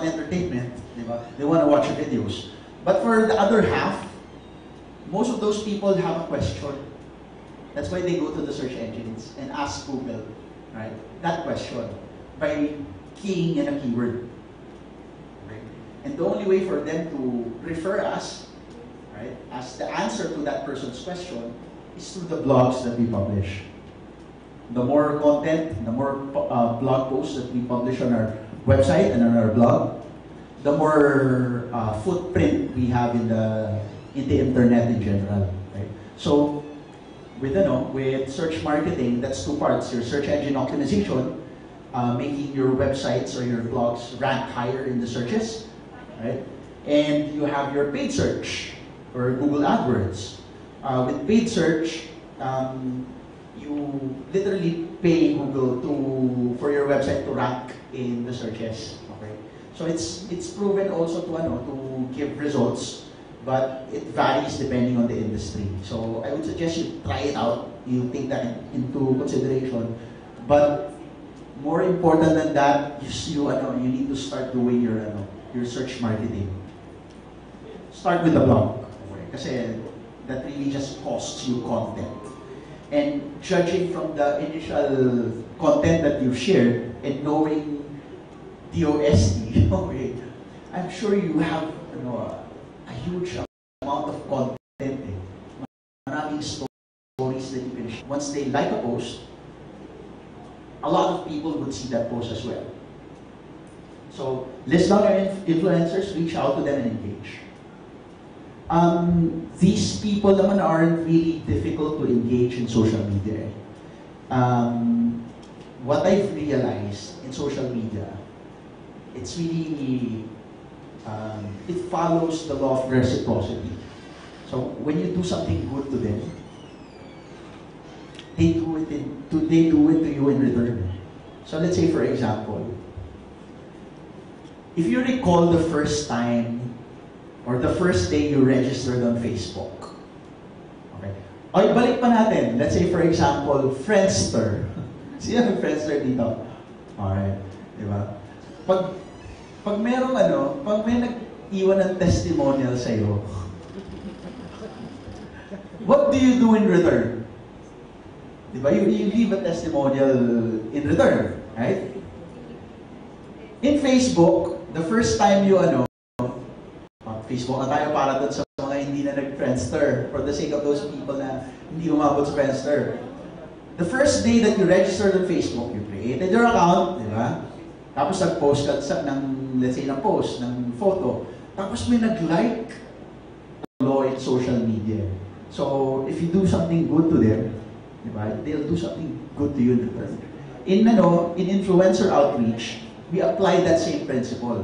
entertainment, diba? They wanna watch videos. But for the other half, most of those people have a question. That's why they go to the search engines and ask Google, right? That question by keying in a keyword. And the only way for them to refer us, right, as the answer to that person's question is through the blogs that we publish. The more content, the more blog posts that we publish on our website and on our blog, the more footprint we have in the internet in general. Right? So, with search marketing, that's two parts: your search engine optimization, making your websites or your blogs rank higher in the searches. Right? And you have your paid search or Google AdWords. With paid search, you literally pay Google for your website to rank in the searches. Okay, so it's proven also to give results, but it varies depending on the industry. So I would suggest you try it out. You take that into consideration, but more important than that, you need to start doing your search marketing. Start with the blog. Okay? Kasi that really just costs you content. And judging from the initial content that you've shared and knowing DOST, okay, I'm sure you have a huge amount of content. Maraming stories that you can share. Once they like a post, a lot of people would see that post as well. So, list down your influencers, reach out to them and engage. These people naman aren't really difficult to engage in social media. What I've realized in social media, it's really, it follows the law of reciprocity. So, when you do something good to them, they do it to you in return. So, let's say for example, if you recall the first time or the first day you registered on Facebook, okay? Ay, balik pa natin. Let's say, for example, Friendster. Sino yung Friendster dito? Alright. Diba? Pag merong pag may nag-iwan ng testimonial sa'yo, what do you do in return? Diba? You leave a testimonial in return, right? In Facebook, the first time you Facebook na tayo para dun sa mga hindi na nag-Friendster, for the sake of those people na hindi umabot sa Friendster. The first day that you registered on Facebook, you created your account, di ba? Tapos nag-post ka let's say, ng post, ng photo. Tapos may nag-like in social media. So, if you do something good to them, di ba, they'll do something good to you in return. In influencer outreach, we apply that same principle.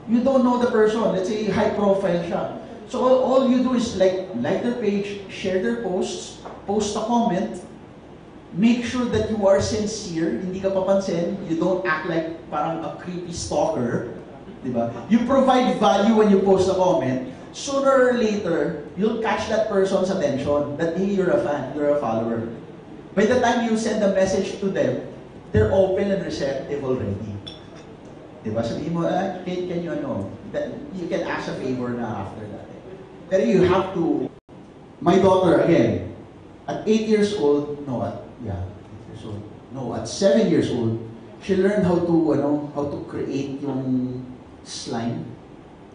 You don't know the person. Let's say high profile siya. So all you do is like their page, share their posts, post a comment, make sure that you are sincere, hindi ka papansin, you don't act like parang a creepy stalker, diba? You provide value when you post a comment. Sooner or later, you'll catch that person's attention that, hey, you're a fan, you're a follower. By the time you send a message to them, they're open and receptive already. Diba? Sabihin mo, can you you can ask a favor na after that. Pero you have to, my daughter, again, at 8 years old, at 7 years old, she learned how to create yung slime.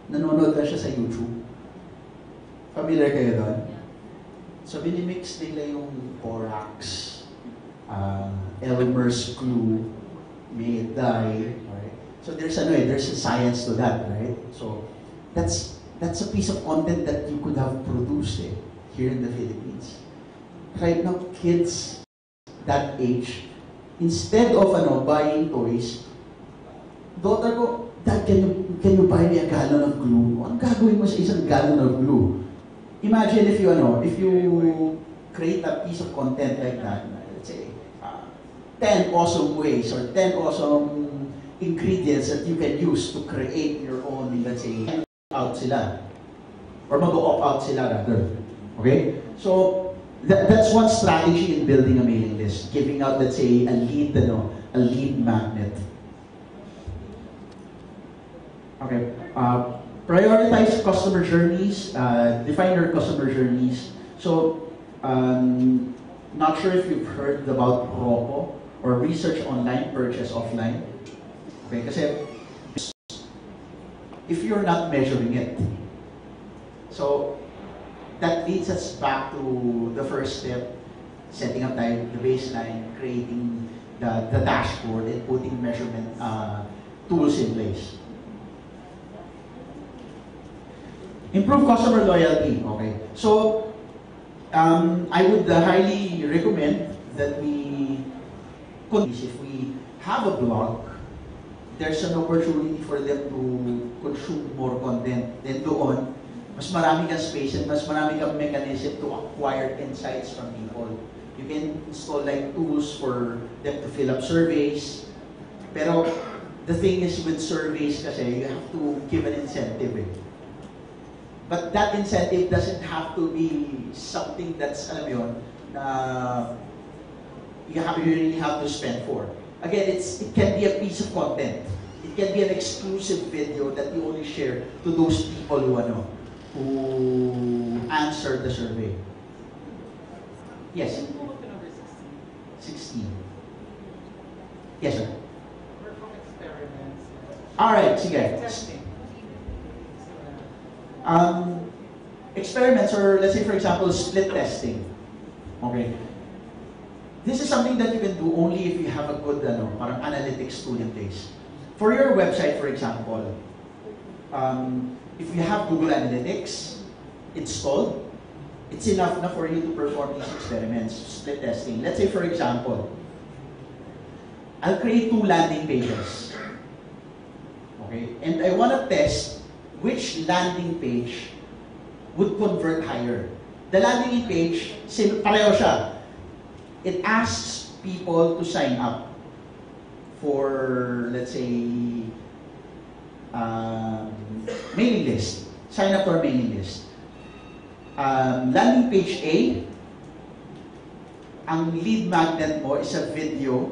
Nanonood na siya sa YouTube. Familiar kayo doon? So, binimix nila yung borax, Elmer's glue, may dye, right? So, there's a science to that, right? So, that's a piece of content that you could have produced here in the Philippines. Right now, kids that age, instead of buying toys, daughter ko, Dad, can you buy me a gallon of glue? Ang gagawin mo sa isang gallon of glue? Imagine if you create a piece of content like that, let's say, 10 awesome ways or 10 awesome ingredients that you can use to create your own, let's say, out sila. Or mag-opt out sila rather. Okay? So, that's one strategy in building a mailing list. Giving out, let's say, a lead magnet. Okay. Prioritize customer journeys. Define your customer journeys. So, not sure if you've heard about ROPO or research online, purchase offline. Okay, kasi if you're not measuring it, so that leads us back to the first step, setting up the baseline, creating the dashboard, and putting measurement tools in place. Improve customer loyalty. Okay, so I would highly recommend that if we have a blog, there's an opportunity for them to consume more content. Then doon, mas marami kang space and mas marami kang mechanism to acquire insights from people. You can install like tools for them to fill up surveys. Pero the thing is with surveys kasi, you have to give an incentive. But that incentive doesn't have to be something that's, alam yun, you really have to spend for. Again, it can be a piece of content. It can be an exclusive video that you only share to those people who answered the survey. Yes? 16. Yes, sir. Work on experiments. Alright, sige. Testing. Experiments, or let's say for example, split testing. Okay. This is something that you can do only if you have a good parang analytics tool in place. For your website, for example, if you have Google Analytics installed, it's enough na for you to perform these experiments, split testing. Let's say for example, I'll create 2 landing pages. Okay, and I want to test which landing page would convert higher. The landing page, pareho siya. It asks people to sign up for, let's say, mailing list. Sign up for a mailing list. Landing page A, ang lead magnet mo is a video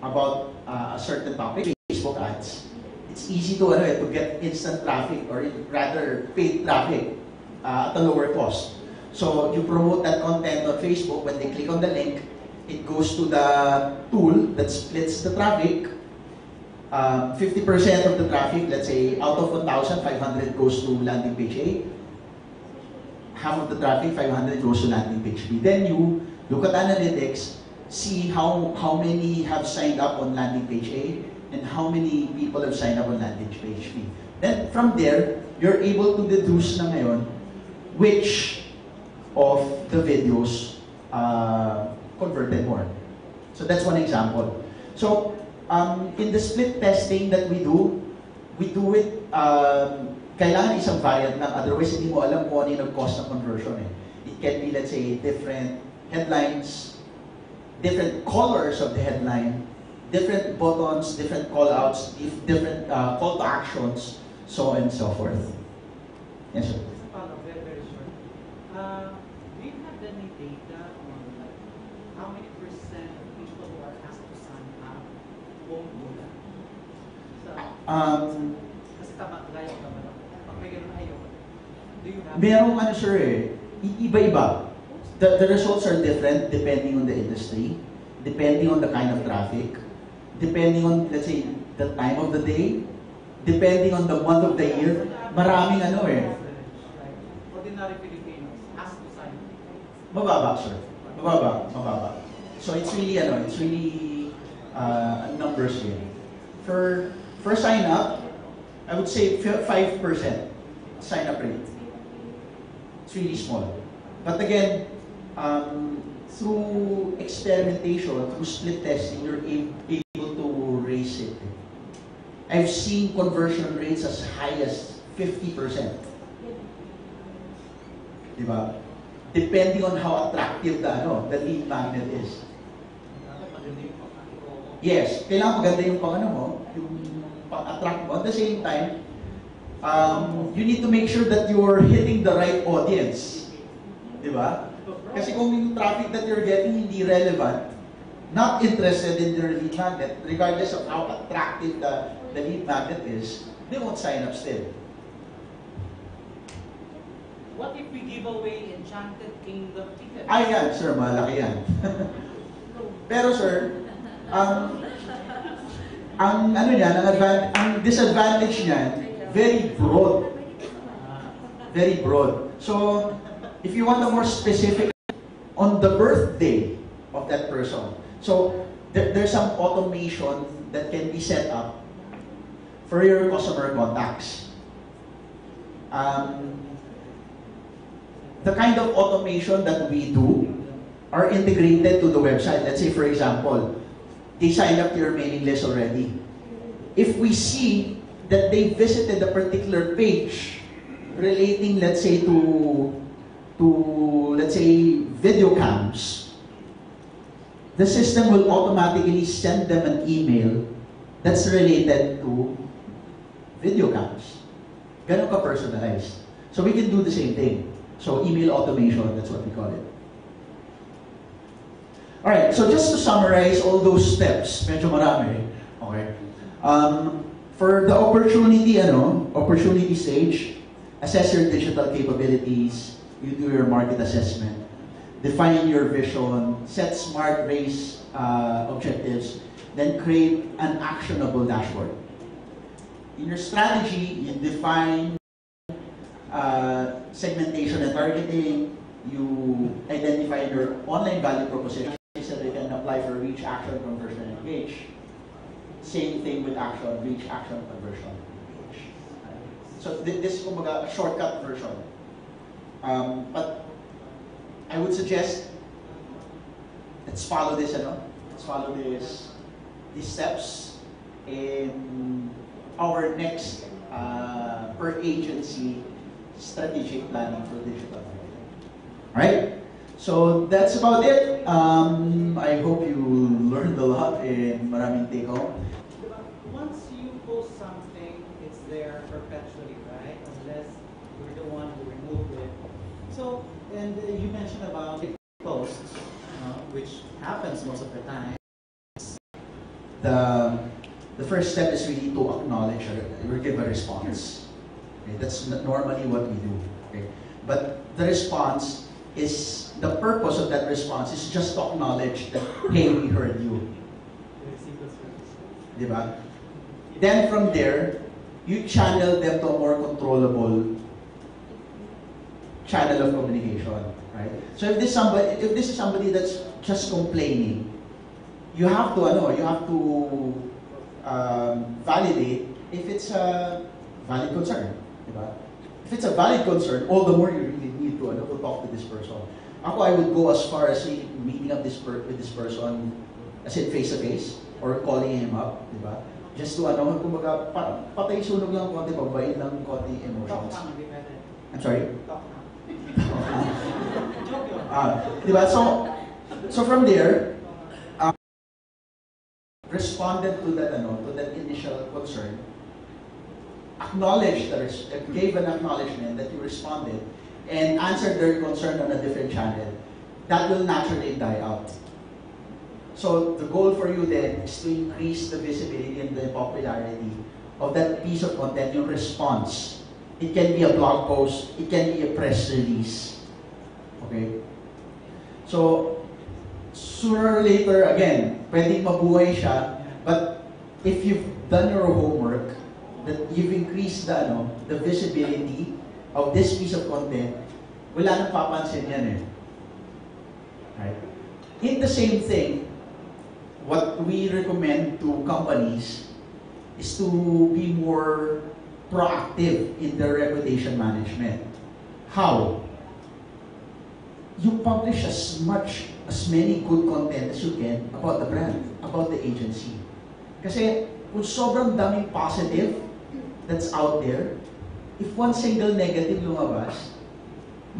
about a certain topic, Facebook ads. It's easy to get instant traffic, or rather paid traffic at a lower cost. So you promote that content on Facebook. When they click on the link, it goes to the tool that splits the traffic. 50% of the traffic, let's say out of 1,000, 500 goes to landing page A. Half of the traffic, 500, goes to landing page B. Then you look at analytics, see how many have signed up on landing page A and how many people have signed up on landing page B. Then from there, you're able to deduce na ngayon which of the videos converted more. So that's one example. So in the split testing that we do it, kailangan isang variant na, otherwise hindi mo alam kung ano yung nag-cost ng conversion. It can be, let's say, different headlines, different colors of the headline, different buttons, different call-outs, different call to actions, so on and so forth. Yes, sir. Just a follow-up, very, very short. Do you have any data on how many percent of people who are asked to sign up won't do that? So, kasi gaya ka ba? Pag may ganun ayaw. Do you have? Merong sir iba-iba. The results are different depending on the industry, depending on the kind of traffic. depending on, let's say, the time of the day, depending on the month of the year, maraming ano eh. Ordinary Filipinos has to sign. Mababa, sir. Mababa. So it's really numbers here. For sign up, I would say 5% sign up rate. It's really small. But again, through experimentation, through split testing, you're able to raise it. I've seen conversion rates as high as 50%. Diba? Depending on how attractive the lead magnet is. Yes, kailangan maganda yung pang-attract mo. At the same time, you need to make sure that you're hitting the right audience. Diba? Kasi kung yung traffic that you're getting hindi relevant, not interested in your lead magnet, regardless of how attractive the lead magnet is, they won't sign up still. What if we give away Enchanted Kingdom tickets? Ay, yan, sir, malaki yan. Pero, sir, ang disadvantage niyan, very broad. Very broad. So, if you want a more specific, on the birthday of that person, so there's some automation that can be set up for your customer contacts. The kind of automation that we do are integrated to the website. Let's say, for example, they signed up to your mailing list already. If we see that they visited a particular page relating, let's say, to let's say, video cams, the system will automatically send them an email that's related to video cams. Ganun ka personalized. So we can do the same thing. So email automation, that's what we call it. Alright, so just to summarize all those steps, medyo marami, okay? For the opportunity stage, assess your digital capabilities, you do your market assessment, define your vision, set smart race objectives, then create an actionable dashboard. In your strategy, you define segmentation and targeting, you identify your online value proposition so they can apply for reach, action, conversion, and engage. Same thing with action, reach, action, conversion, engage. So this is a shortcut version. But I would suggest, let's follow this, let's follow these steps in our next per agency strategic planning for digital marketing. Alright? So that's about it. I hope you learned a lot and maraming take home. Once you post something, it's there perpetually, right? Unless you're the one who removed it. So, and you mentioned about posts, which happens most of the time. The first step is really to acknowledge or give a response. Okay? That's normally what we do. Okay? But the response is, the purpose of that response is just to acknowledge that, hey, we heard you. Diba? Then from there, you channel them to a more controllable channel of communication, right? So if this is somebody that's just complaining, you have to validate if it's a valid concern, diba? If it's a valid concern, all the more you really need to talk to this person. Ako, I would go as far as meeting up with this person, as in face to face, or calling him up, diba? Just to kumbaga, patay sunog lang konti, pabain lang konti emotions. I'm sorry? Diba? So from there, responded to that initial concern, gave an acknowledgement that you responded, and answered their concern on a different channel. That will naturally die out. So the goal for you then is to increase the visibility and the popularity of that piece of content, your response. It can be a blog post, it can be a press release. Okay? So, sooner or later, again, pwedeng mabuhay siya But if you've done your homework, that you've increased the visibility of this piece of content, wala nang papansin yan eh. Right? In the same thing, what we recommend to companies is to be more proactive in their reputation management. How? You publish as many good content as you can about the brand, about the agency. Kasi kung sobrang daming positive that's out there, if one single negative lumabas,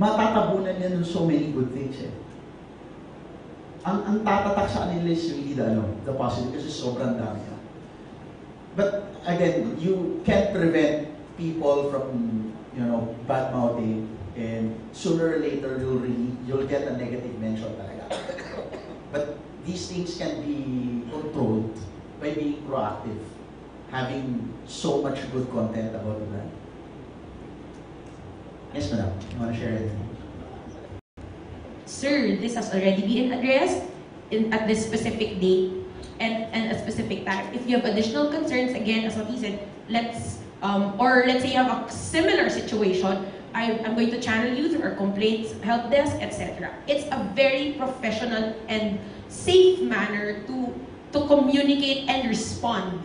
matatabunan niya ng so many good things eh. Ang tatatak sa kanila is really the positive kasi sobrang dami. But again, you can't prevent people from bad mouthing, and sooner or later you'll get a negative mention talaga. But these things can be controlled by being proactive, having so much good content about the brand. Yes, madam. You want to share anything? Sir, this has already been addressed at this specific date and a specific time. If you have additional concerns, again, as what he said, let's say you have a similar situation, I'm going to channel you through our complaints help desk, etc. It's a very professional and safe manner to communicate and respond.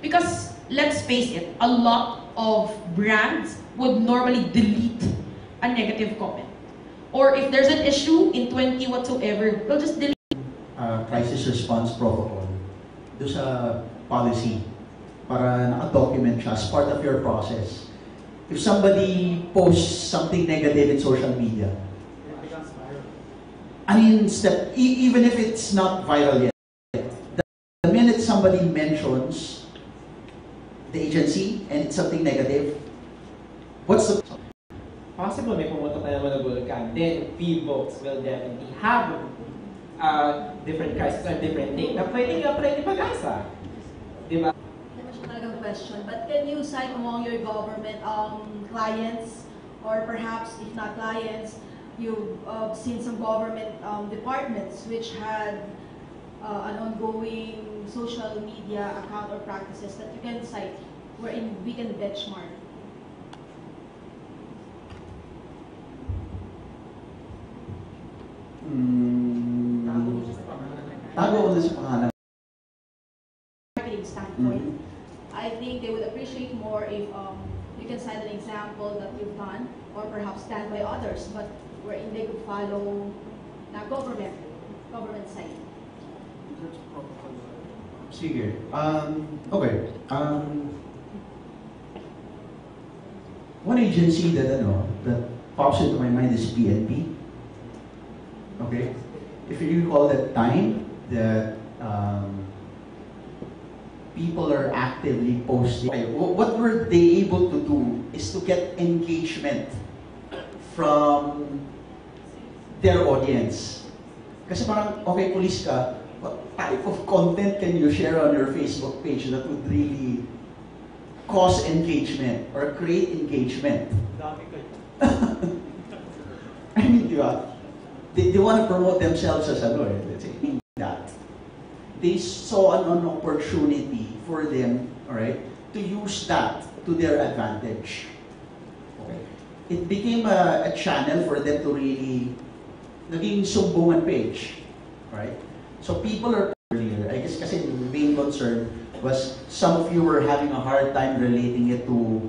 Because let's face it, a lot of brands would normally delete a negative comment. Or if there's an issue in 20 whatsoever, they'll just delete. Crisis response protocol do sa policy para naka-document siya as part of your process. If somebody posts something negative in social media, even if it's not viral yet, the minute somebody mentions the agency and it's something negative, what's the possible may pumunta tayo naman ng Vulcan, then P-Books will definitely have different crises or different things na pwede ipag-asa. Diba? Hindi siya talagang question, but can you cite among your government clients, or perhaps if not clients, you've seen some government departments which had an ongoing social media account or practices that you can cite wherein we can benchmark? Tago ko sa pangalan. Marketing standpoint, I think they would appreciate more if you can cite an example that you've done, or perhaps stand by others, but wherein they could follow na government side. Sige. Okay. One agency that pops into my mind is PNP. Okay. If you recall that time that people are actively posting, what were they able to do is to get engagement from their audience. Kasi parang, okay, police ka, what type of content can you share on your Facebook page that would really cause engagement or create engagement? I mean, di ba? They want to promote themselves as let's say, that. They saw an opportunity for them, alright, to use that to their advantage. Okay. It became a channel for them to really, naging sumbungan page. Alright? So people are earlier, I guess kasi the main concern was some of you were having a hard time relating it to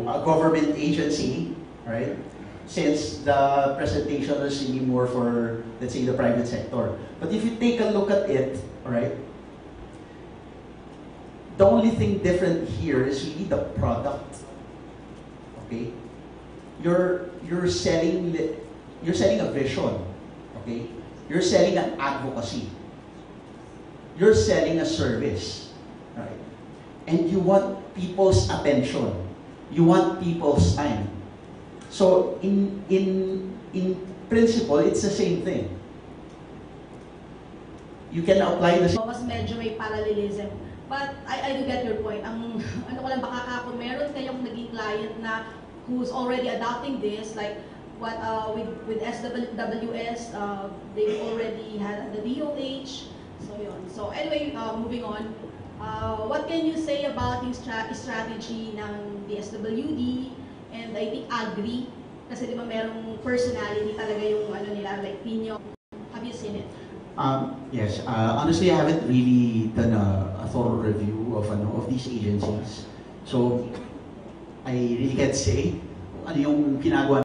a government agency, right? Since the presentation was really more for, let's say, the private sector. But if you take a look at it, alright, the only thing different here is really the product. Okay? You're selling a vision. Okay? You're selling an advocacy. You're selling a service. Right? And you want people's attention. You want people's time. So in principle, it's the same thing. You can apply the Mas medyo may parallelism. But I do get your point. Ano ko lang baka kung meron kayong naging client na who's already adopting this, like what with SWS, they've already had the DOH, So yun. So anyway, moving on. What can you say about yung strategy ng DSWD and I think Agri? Kasi di ba merong personality talaga yung ano nila, like Pino. Have you seen it? Yes. Honestly, I haven't really done a thorough review of these agencies. So, I really can't say ano yung ginagawa